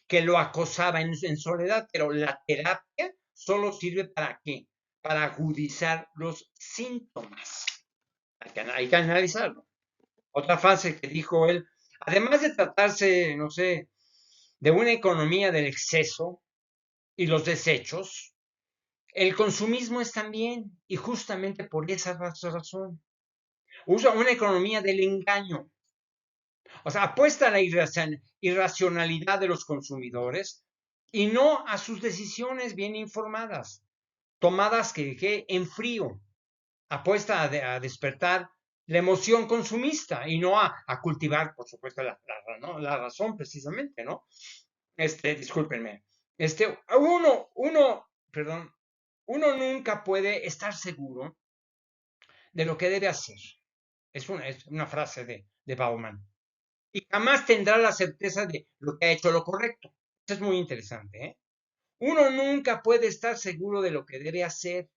que lo acosaba en soledad, pero la terapia solo sirve para qué? Para agudizar los síntomas. Hay que analizarlo. Otra frase que dijo él, además de tratarse, no sé, de una economía del exceso y los desechos, el consumismo es también, y justamente por esa razón, usa una economía del engaño. O sea, apuesta a la irracionalidad de los consumidores y no a sus decisiones bien informadas, tomadas en frío. Apuesta a despertar la emoción consumista y no a cultivar, por supuesto, ¿no? La razón precisamente, ¿no? Discúlpenme. Perdón, uno nunca puede estar seguro de lo que debe hacer. Es una frase de Bauman. Y jamás tendrá la certeza de lo que ha hecho lo correcto. Eso es muy interesante, ¿eh? Uno nunca puede estar seguro de lo que debe hacer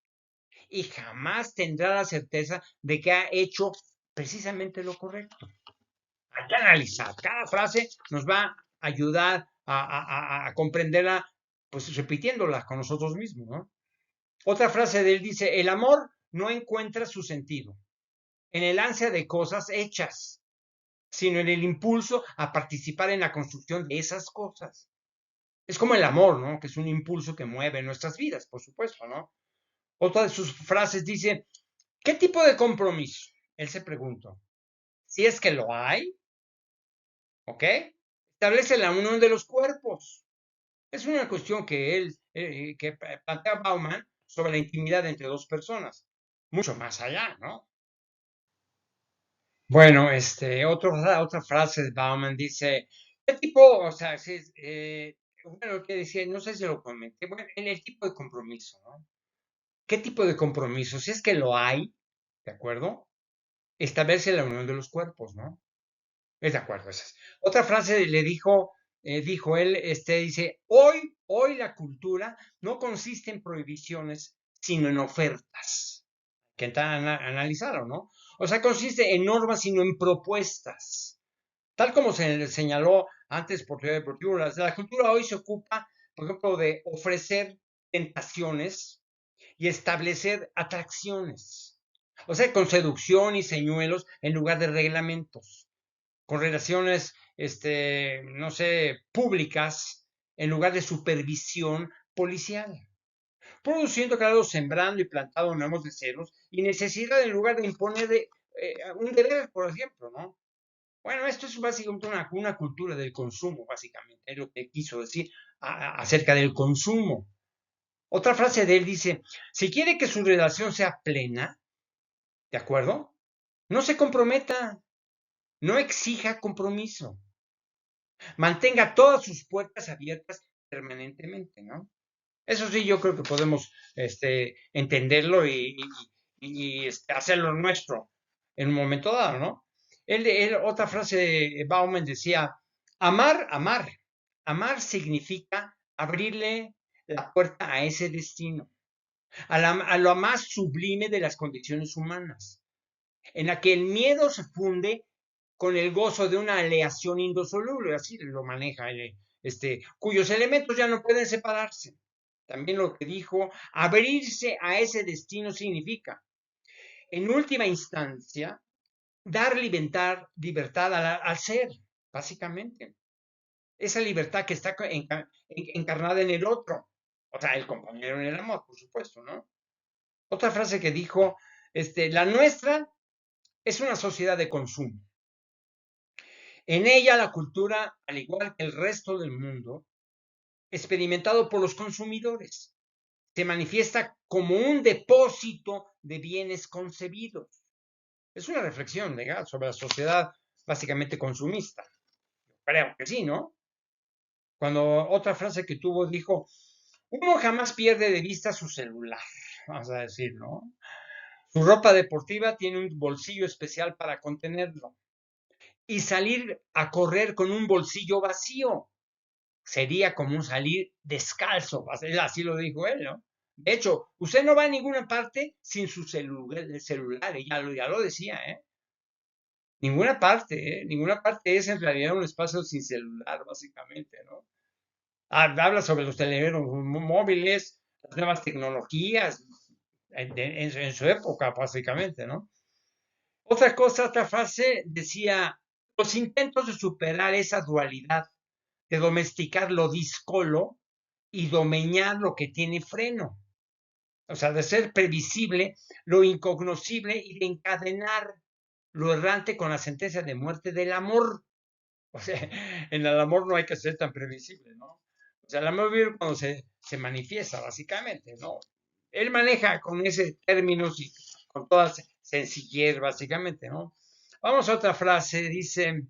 y jamás tendrá la certeza de que ha hecho precisamente lo correcto. Hay que analizar. Cada frase nos va a ayudar a comprenderla, pues repitiéndola con nosotros mismos, ¿no? Otra frase de él dice, el amor no encuentra su sentido en el ansia de cosas hechas, sino en el impulso a participar en la construcción de esas cosas. Es como el amor, ¿no? Que es un impulso que mueve nuestras vidas, por supuesto, ¿no? Otra de sus frases dice, ¿qué tipo de compromiso? Él se preguntó. Si es que lo hay, ¿ok? Establece la unión de los cuerpos. Es una cuestión que plantea Bauman sobre la intimidad entre dos personas. Mucho más allá, ¿no? Bueno, otra frase de Bauman dice, ¿Qué tipo, o sea, bueno, que decía, no sé si lo comenté, bueno, en el tipo de compromiso, ¿no? ¿Qué tipo de compromiso? Si es que lo hay, ¿de acuerdo? Establece la unión de los cuerpos, ¿no? Es de acuerdo, esa es. Otra frase le dijo, dijo él, dice, hoy la cultura no consiste en prohibiciones, sino en ofertas. Que analizaron, ¿no? O sea, consiste en normas, sino en propuestas. Tal como se señaló antes por teoría deportiva, la cultura hoy se ocupa, por ejemplo, de ofrecer tentaciones y establecer atracciones. O sea, con seducción y señuelos en lugar de reglamentos, con relaciones, no sé, públicas en lugar de supervisión policial, produciendo, claro, sembrando y plantando nuevos deseos y necesidad en lugar de imponer un deber, por ejemplo, ¿no? Bueno, esto es básicamente una cultura del consumo, básicamente, es lo que quiso decir acerca del consumo. Otra frase de él dice, si quiere que su relación sea plena, ¿de acuerdo? No se comprometa, no exija compromiso, mantenga todas sus puertas abiertas permanentemente, ¿no? Eso sí, yo creo que podemos entenderlo y hacerlo nuestro en un momento dado, ¿no? Otra frase de Bauman decía, amar significa abrirle la puerta a ese destino, a lo más sublime de las condiciones humanas, en la que el miedo se funde con el gozo de una aleación indisoluble, así lo maneja, cuyos elementos ya no pueden separarse. También lo que dijo, abrirse a ese destino significa, en última instancia, dar libertad al ser, básicamente. Esa libertad que está encarnada en el otro, o sea, el compañero en el amor, por supuesto, ¿no? Otra frase que dijo, la nuestra es una sociedad de consumo. En ella la cultura, al igual que el resto del mundo, experimentado por los consumidores, se manifiesta como un depósito de bienes concebidos. Es una reflexión legal sobre la sociedad básicamente consumista. Creo que sí, ¿no? Cuando otra frase que tuvo dijo, uno jamás pierde de vista su celular, vamos a decir, ¿no? Su ropa deportiva tiene un bolsillo especial para contenerlo. Y salir a correr con un bolsillo vacío sería como un salir descalzo, así lo dijo él, ¿no? De hecho, usted no va a ninguna parte sin su celular, ya lo decía, ¿eh? Ninguna parte es en realidad un espacio sin celular, básicamente, ¿no? Habla sobre los teléfonos móviles, las nuevas tecnologías, en su época, básicamente, ¿no? Otra frase decía, los intentos de superar esa dualidad, de domesticar lo díscolo y domeñar lo que tiene freno. O sea, de ser previsible lo incognoscible y de encadenar lo errante con la sentencia de muerte del amor. O sea, en el amor no hay que ser tan previsible, ¿no? O sea, el amor vive cuando se manifiesta, básicamente, ¿no? Él maneja con ese término y con toda sencillez, básicamente, ¿no? Vamos a otra frase, dice,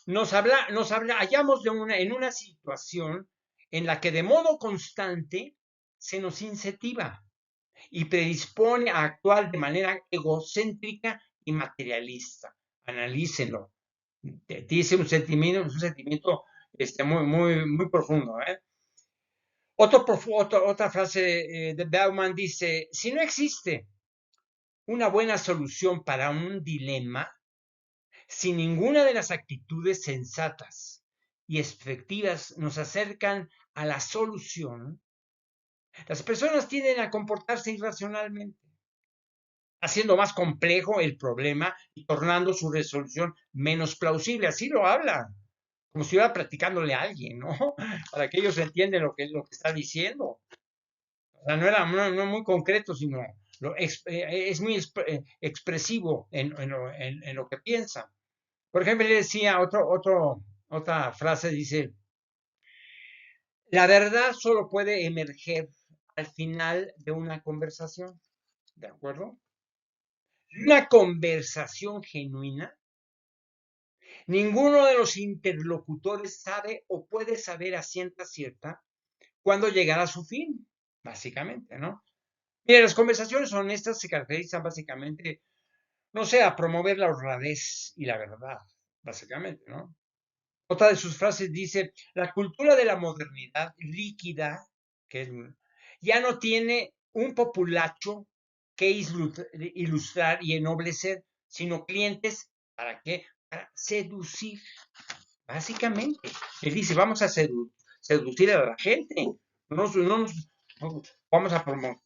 hallamos en una situación en la que de modo constante se nos incentiva y predispone a actuar de manera egocéntrica y materialista. Analícenlo. Dice un sentimiento muy profundo. ¿Eh? Otra frase de Bauman dice, si no existe una buena solución para un dilema, si ninguna de las actitudes sensatas y efectivas nos acercan a la solución, las personas tienden a comportarse irracionalmente, haciendo más complejo el problema y tornando su resolución menos plausible. Así lo habla, como si iba platicándole a alguien, ¿no? Para que ellos entiendan lo que está diciendo. O sea, no muy concreto, sino es muy expresivo en lo que piensa. Por ejemplo, le decía otra frase, dice, la verdad solo puede emerger al final de una conversación, ¿de acuerdo? Una conversación genuina Ninguno de los interlocutores sabe o puede saber a ciencia cierta cuándo llegará a su fin, básicamente, ¿no? Mira, las conversaciones honestas se caracterizan básicamente, no sé, a promover la honradez y la verdad, básicamente, ¿no? Otra de sus frases dice, la cultura de la modernidad líquida, que es, ya no tiene un populacho que ilustrar y ennoblecer, sino clientes, ¿para qué? Para seducir, básicamente. Él dice, vamos a seducir a la gente, no vamos a promover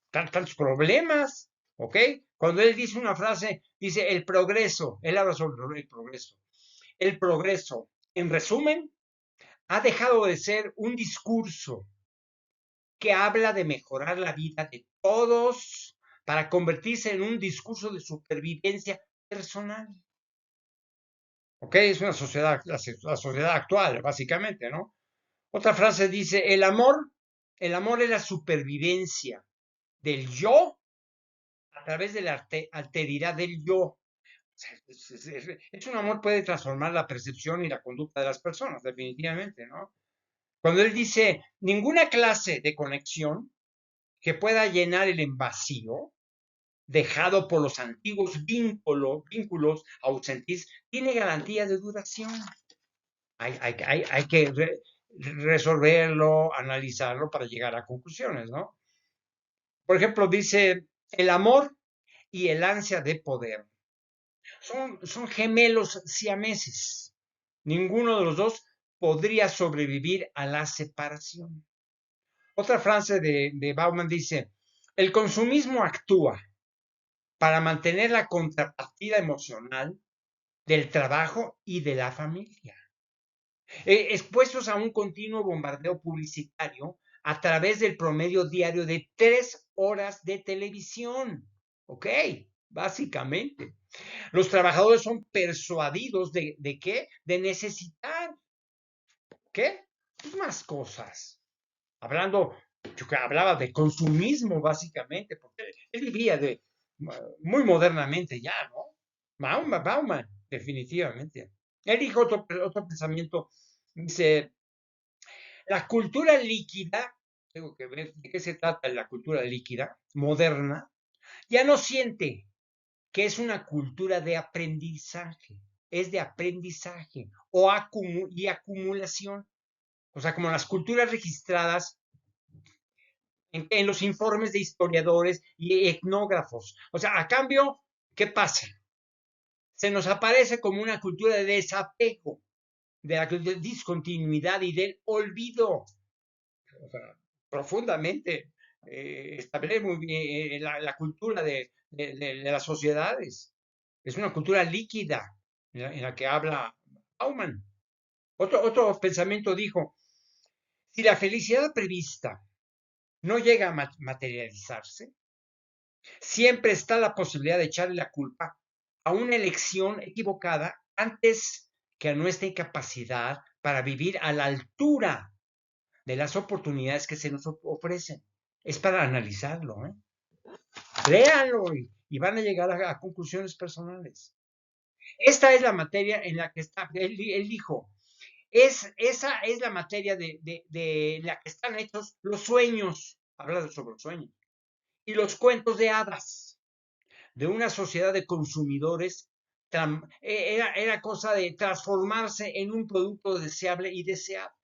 tantos problemas, ¿ok? Cuando él dice una frase, dice el progreso, él habla sobre el progreso. El progreso, en resumen, ha dejado de ser un discurso que habla de mejorar la vida de todos para convertirse en un discurso de supervivencia personal. ¿Ok? Es una sociedad, la sociedad actual, básicamente, ¿no? Otra frase dice, el amor es la supervivencia del yo a través de la alteridad del yo. Es un amor puede transformar la percepción y la conducta de las personas, definitivamente, ¿no? Cuando él dice, ninguna clase de conexión que pueda llenar el vacío dejado por los antiguos vínculos ausentes tiene garantía de duración. Hay que resolverlo, analizarlo para llegar a conclusiones, ¿no? Por ejemplo, dice, el amor y el ansia de poder son gemelos siameses. Ninguno de los dos podría sobrevivir a la separación. Otra frase de Bauman dice, el consumismo actúa para mantener la contrapartida emocional del trabajo y de la familia, expuestos a un continuo bombardeo publicitario a través del promedio diario de 3 horas de televisión. ¿Ok? Básicamente. Los trabajadores son persuadidos ¿de qué? De necesitar, ¿qué? Pues más cosas. Hablando, yo que hablaba de consumismo básicamente, porque él vivía muy modernamente ya, ¿no? Bauman, definitivamente. Él dijo otro pensamiento, dice, la cultura líquida, tengo que ver de qué se trata la cultura líquida, moderna, ya no siente que es una cultura de aprendizaje, es de aprendizaje y acumulación. O sea, como las culturas registradas en los informes de historiadores y etnógrafos. O sea, a cambio, ¿qué pasa? Se nos aparece como una cultura de desapego, de la discontinuidad y del olvido. O sea, profundamente establece muy bien la cultura de las sociedades. Es una cultura líquida en la que habla Bauman. Otro pensamiento dijo, si la felicidad prevista no llega a materializarse, siempre está la posibilidad de echarle la culpa a una elección equivocada antes que a nuestra incapacidad para vivir a la altura de las oportunidades que se nos ofrecen. Es para analizarlo, ¿eh? Léanlo y van a llegar a conclusiones personales. Esta es la materia en la que está, él dijo, esa es la materia de la que están hechos los sueños, habla sobre los sueños, y los cuentos de hadas, de una sociedad de consumidores, era cosa de transformarse en un producto deseable y deseado.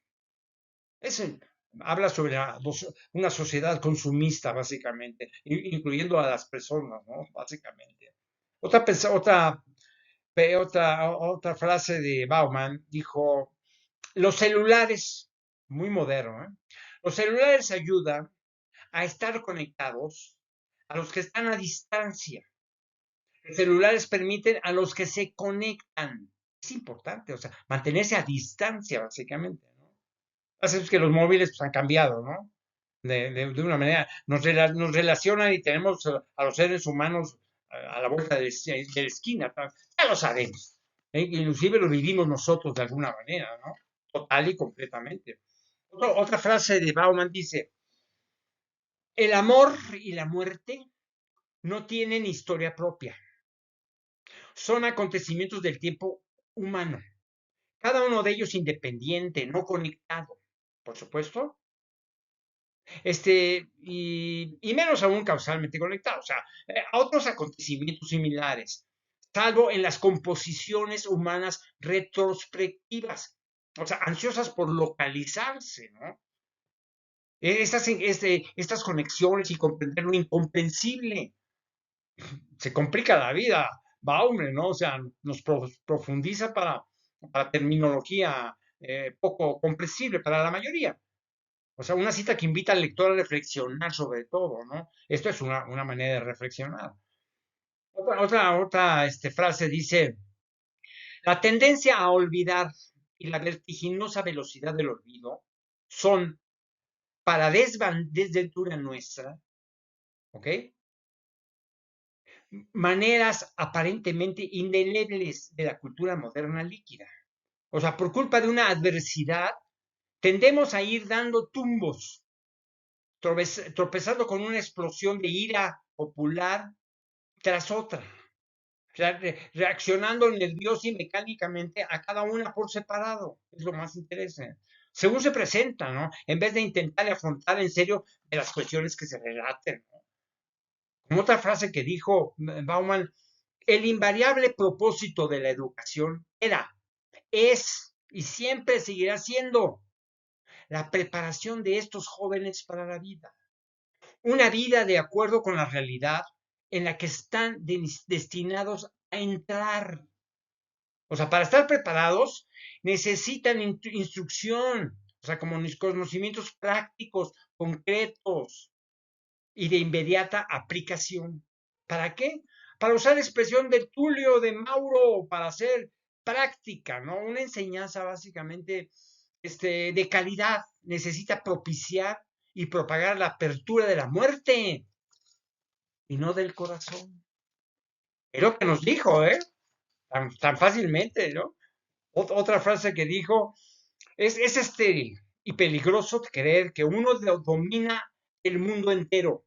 Habla sobre una sociedad consumista, básicamente, incluyendo a las personas, ¿no? Básicamente. Otra, otra, otra frase de Bauman dijo, los celulares, muy moderno, ¿eh? Los celulares ayudan a estar conectados a los que están a distancia. Los celulares permiten a los que se conectan. Es importante, o sea, mantenerse a distancia, básicamente, ¿no? Así es que los móviles pues, han cambiado, ¿no? De una manera, nos relacionan y tenemos a los seres humanos a la vuelta de la esquina, ya lo sabemos. Inclusive lo vivimos nosotros de alguna manera, ¿no? Total y completamente. Otra frase de Bauman dice, el amor y la muerte no tienen historia propia. Son acontecimientos del tiempo humano. Cada uno de ellos independiente, no conectado, por supuesto, y menos aún causalmente conectado, o sea, a otros acontecimientos similares, salvo en las composiciones humanas retrospectivas, o sea, ansiosas por localizarse, ¿no? Estas conexiones y comprender lo incomprensible. Se complica la vida, Bauman, ¿no? O sea, nos profundiza para terminología poco comprensible para la mayoría. O sea, una cita que invita al lector a reflexionar sobre todo, ¿no? Esto es una manera de reflexionar. Otra frase dice, la tendencia a olvidar y la vertiginosa velocidad del olvido son, para desventura nuestra, ¿ok? Maneras aparentemente indelebles de la cultura moderna líquida. O sea, por culpa de una adversidad, tendemos a ir dando tumbos, tropezando con una explosión de ira popular tras otra, reaccionando nerviosa y mecánicamente a cada una por separado. Es lo más interesante. Según se presenta, ¿no? En vez de intentar afrontar en serio de las cuestiones que se relaten, ¿no? Como otra frase que dijo Bauman, el invariable propósito de la educación era, es y siempre seguirá siendo la preparación de estos jóvenes para la vida. Una vida de acuerdo con la realidad en la que están destinados a entrar. O sea, para estar preparados necesitan instrucción, o sea, como conocimientos prácticos, concretos y de inmediata aplicación. ¿Para qué? Para usar la expresión de Tulio, de Mauro, para hacer práctica, ¿no? Una enseñanza básicamente de calidad. Necesita propiciar y propagar la apertura de la muerte y no del corazón. Es lo que nos dijo, ¿eh? Tan fácilmente, ¿no? Otra frase que dijo, es estéril y peligroso creer que uno domina el mundo entero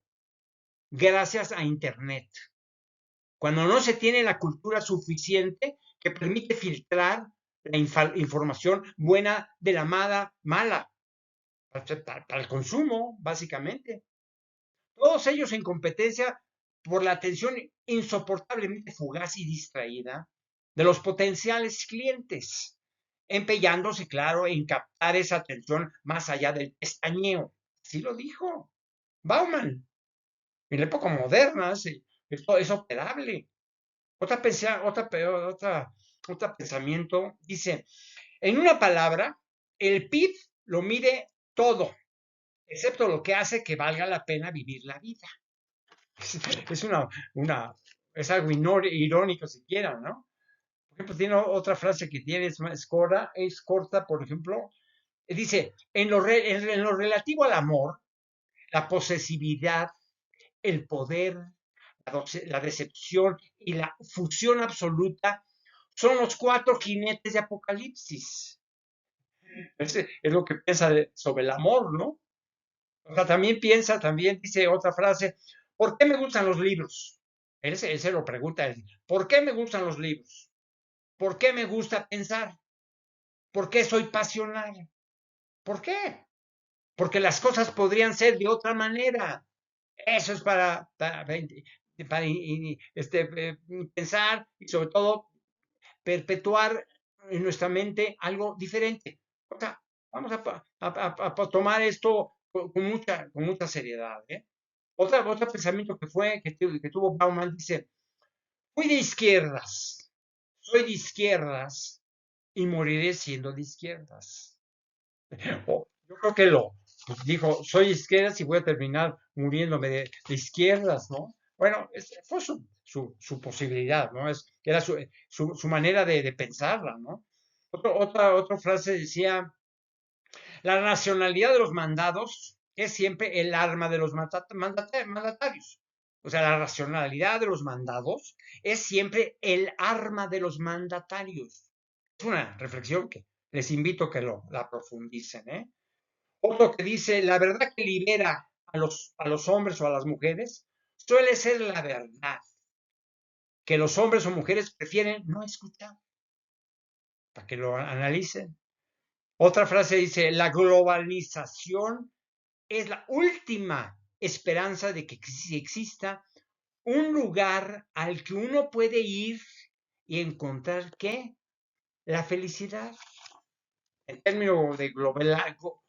gracias a Internet, cuando no se tiene la cultura suficiente que permite filtrar la información buena de la mala para el consumo, básicamente. Todos ellos en competencia por la atención insoportablemente fugaz y distraída de los potenciales clientes, empeñándose, claro, en captar esa atención más allá del pestañeo. Así lo dijo Bauman. En la época moderna esto es operable. Otra pensamiento dice, en una palabra, el PIB lo mide todo, excepto lo que hace que valga la pena vivir la vida. Es es algo irónico siquiera, ¿no? Por ejemplo, tiene otra frase que tiene, es corta, por ejemplo, dice, en lo relativo al amor, la posesividad, el poder, la decepción y la fusión absoluta son los cuatro jinetes de Apocalipsis. Es lo que piensa sobre el amor, ¿no? O sea, también dice otra frase, ¿por qué me gustan los libros? Él se lo pregunta, ¿por qué me gustan los libros? ¿Por qué me gusta pensar? ¿Por qué soy pasional? ¿Por qué? Porque las cosas podrían ser de otra manera. Eso es pensar y sobre todo perpetuar en nuestra mente algo diferente. O sea, vamos a tomar esto con mucha seriedad. ¿Eh? Otro pensamiento que tuvo Bauman dice, fui de izquierdas, soy de izquierdas y moriré siendo de izquierdas. Yo creo que pues dijo, soy de izquierdas y voy a terminar muriéndome de izquierdas, ¿no? Bueno, fue su posibilidad, ¿no? Era su manera de pensarla, ¿no? Otra frase decía, la racionalidad de los mandados es siempre el arma de los mandatarios. O sea, la racionalidad de los mandados es siempre el arma de los mandatarios. Es una reflexión que les invito a que la profundicen. ¿Eh? Otro que dice, la verdad que libera a los hombres o a las mujeres suele ser la verdad que los hombres o mujeres prefieren no escuchar. para que lo analicen. Otra frase dice, la globalización es la última esperanza de que exista un lugar al que uno puede ir y encontrar, ¿qué? La felicidad. En términos de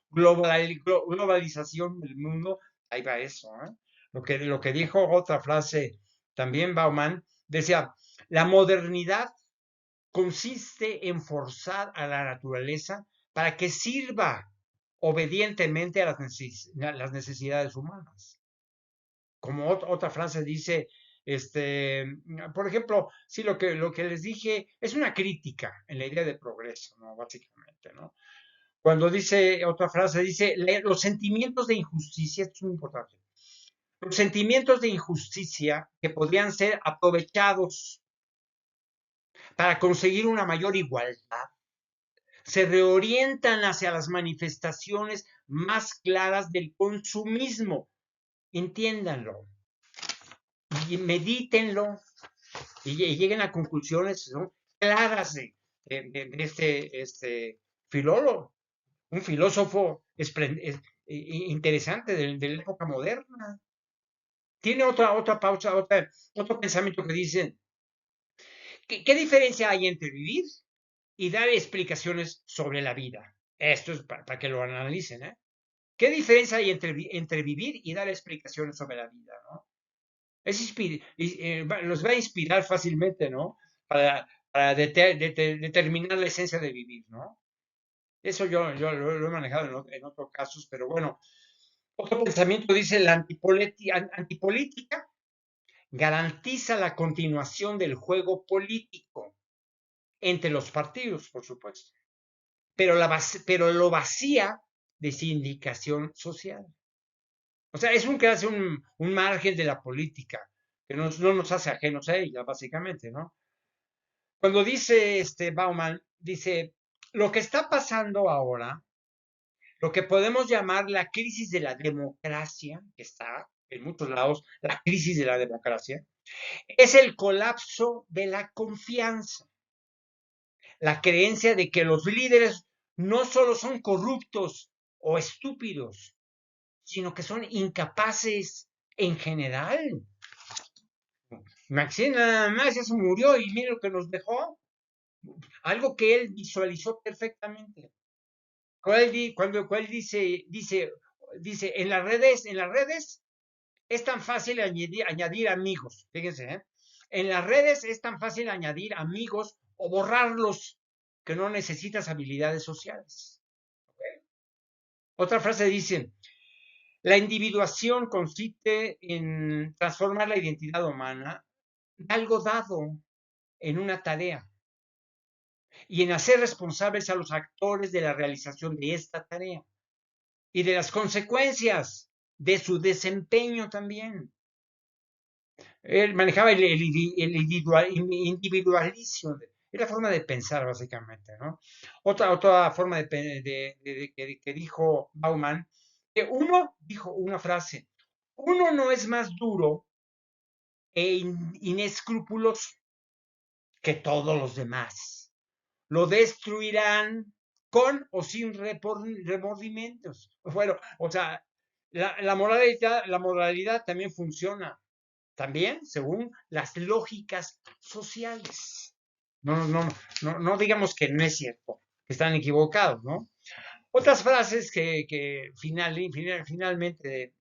globalización del mundo, ahí va eso. Lo que dijo otra frase también Bauman, decía, la modernidad consiste en forzar a la naturaleza para que sirva obedientemente a las necesidades humanas. Como otra frase dice, por ejemplo, sí, lo que les dije es una crítica en la idea de progreso, ¿no? Básicamente, ¿no? Cuando dice otra frase, dice, los sentimientos de injusticia, esto es muy importante, los sentimientos de injusticia que podrían ser aprovechados para conseguir una mayor igualdad, se reorientan hacia las manifestaciones más claras del consumismo. Entiéndanlo y medítenlo y lleguen a conclusiones, ¿no?, claras este filólogo, un filósofo interesante de la época moderna. Tiene otra pausa, otro pensamiento que dice, ¿qué diferencia hay entre vivir y dar explicaciones sobre la vida? Esto es para que lo analicen, ¿eh? ¿Qué diferencia hay entre vivir y dar explicaciones sobre la vida, ¿no? Nos va a inspirar fácilmente, ¿no? Para determinar la esencia de vivir, ¿no? Eso yo lo he manejado en otros casos, pero bueno. Otro pensamiento dice, la antipolítica garantiza la continuación del juego político entre los partidos, por supuesto, pero lo vacía de significación social. O sea, es que hace un margen de la política, que no nos hace ajenos a ella, básicamente, ¿no? Cuando dice Bauman, dice, lo que está pasando ahora, lo que podemos llamar la crisis de la democracia, que está en muchos lados, la crisis de la democracia, es el colapso de la confianza, la creencia de que los líderes no solo son corruptos o estúpidos, sino que son incapaces en general. Maxine nada más ya se murió y mira lo que nos dejó, algo que él visualizó perfectamente. Cuando él dice, en las redes es tan fácil añadir amigos, fíjense, ¿eh? En las redes es tan fácil añadir amigos o borrarlos que no necesitas habilidades sociales. ¿Okay? Otra frase dice, la individuación consiste en transformar la identidad humana de algo dado en una tarea y en hacer responsables a los actores de la realización de esta tarea y de las consecuencias de su desempeño también. Él manejaba el individualismo, es la forma de pensar básicamente, ¿no? Otra forma que dijo Bauman, que uno dijo una frase, uno no es más duro e inescrupuloso que todos los demás. Lo destruirán con o sin remordimientos. Bueno, o sea, la moralidad también funciona, también según las lógicas sociales. No digamos que no es cierto, que están equivocados, ¿no? Otras frases que finalmente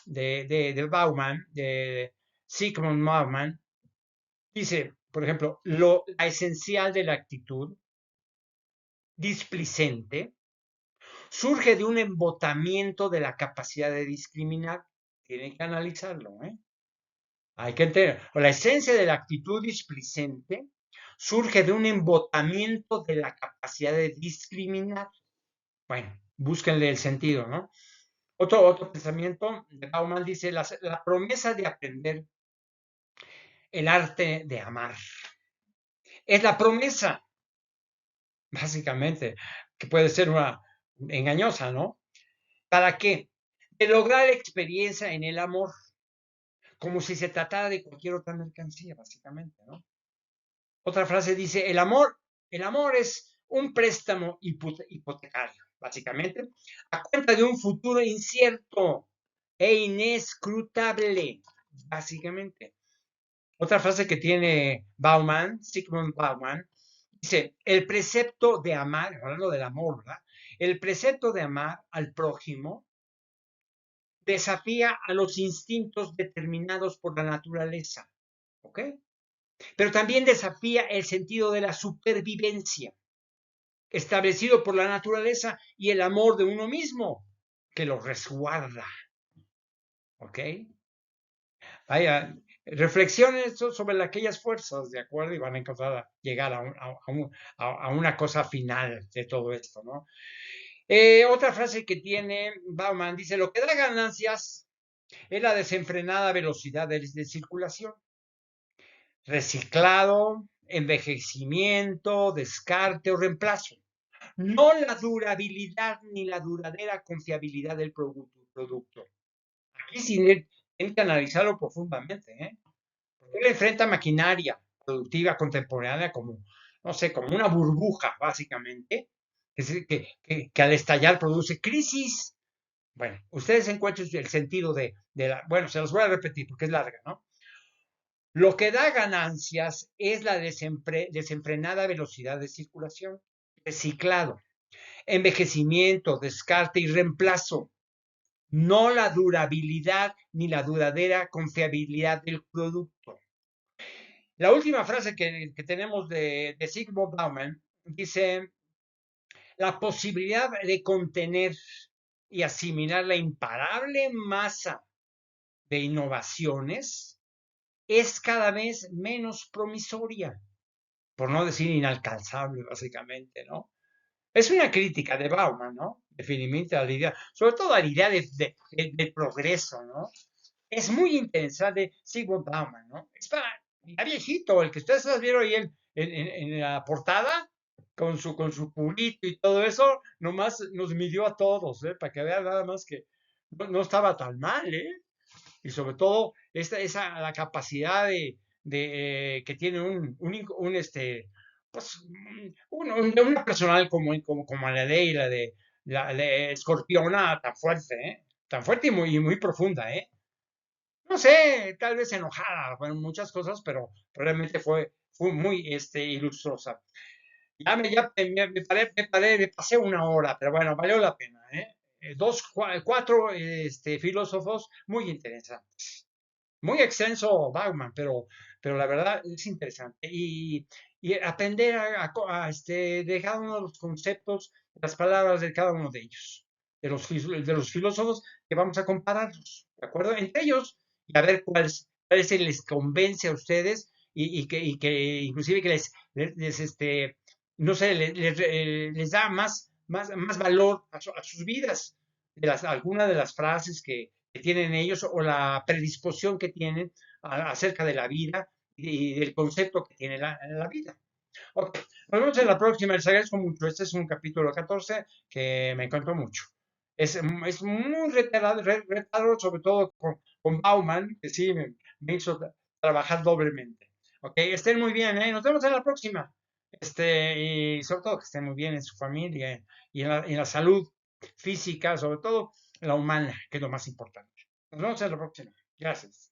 de Bauman, de Sigmund Bauman, dice, por ejemplo, la esencial de la actitud displicente surge de un embotamiento de la capacidad de discriminar. Tienen que analizarlo, ¿eh? Hay que entender. La esencia de la actitud displicente surge de un embotamiento de la capacidad de discriminar. Bueno, búsquenle el sentido, ¿no? Otro pensamiento de Bauman dice, la promesa de aprender el arte de amar. Es la promesa, básicamente, que puede ser una engañosa, ¿no? ¿Para qué? De lograr experiencia en el amor, como si se tratara de cualquier otra mercancía, básicamente, ¿no? Otra frase dice, el amor es un préstamo hipotecario, básicamente, a cuenta de un futuro incierto e inescrutable, básicamente. Otra frase que tiene Bauman, Sigmund Bauman, dice, el precepto de amar, hablando del amor, ¿verdad? El precepto de amar al prójimo desafía a los instintos determinados por la naturaleza, ¿ok? Pero también desafía el sentido de la supervivencia, establecido por la naturaleza y el amor de uno mismo, que lo resguarda, ¿ok? Vaya, reflexiones sobre aquellas fuerzas, ¿de acuerdo? Y van a encontrar llegar a una cosa final de todo esto, ¿no? Otra frase que tiene Bauman dice, lo que da ganancias es la desenfrenada velocidad de circulación, reciclado, envejecimiento, descarte o reemplazo, no la durabilidad ni la duradera confiabilidad del producto. Aquí sí tienen que analizarlo profundamente, ¿eh? Él enfrenta maquinaria productiva contemporánea como, no sé, como una burbuja, básicamente, que al estallar produce crisis. Bueno, ustedes encuentran el sentido bueno, se los voy a repetir porque es larga, ¿no? Lo que da ganancias es la desenfrenada velocidad de circulación, reciclado, envejecimiento, descarte y reemplazo, no la durabilidad ni la duradera confiabilidad del producto. La última frase que tenemos de Sigmund Bauman dice, la posibilidad de contener y asimilar la imparable masa de innovaciones es cada vez menos promisoria, por no decir inalcanzable, básicamente, ¿no? Es una crítica de Bauman, ¿no? Definitivamente a la idea, sobre todo a la idea de progreso, ¿no? Es muy interesante Sigmund Bauman, ¿no? Es para ya viejito, el que ustedes vieron ahí en la portada, con su purito y todo eso, nomás nos midió a todos, ¿eh? Para que vean nada más que no estaba tan mal, ¿eh? Y sobre todo la capacidad que tiene pues, una personal como la de la escorpiona tan fuerte, ¿eh? Tan fuerte y muy profunda, ¿eh? No sé, tal vez enojada por muchas cosas, pero realmente fue muy ilustrosa. Me pasé una hora, pero bueno, valió la pena, ¿eh? Cuatro filósofos muy interesantes. Muy extenso Bauman, pero la verdad es interesante. Y aprender de cada uno de los conceptos, las palabras de cada uno de ellos, de los filósofos que vamos a compararlos, ¿de acuerdo? Entre ellos, y a ver cuál les convence a ustedes y que inclusive que no sé, les da más valor a sus vidas, algunas de las frases que tienen ellos o la predisposición que tienen acerca de la vida y del concepto que tiene la vida. Ok, nos vemos en la próxima. Les agradezco mucho. Este es un capítulo 14 que me encantó mucho. Es muy retador, sobre todo con Bauman, que sí me hizo trabajar doblemente. Ok, estén muy bien, ¿eh? Nos vemos en la próxima. Y sobre todo que estén muy bien en su familia y en la salud física, sobre todo la humana, que es lo más importante. Nos vemos en la próxima. Gracias.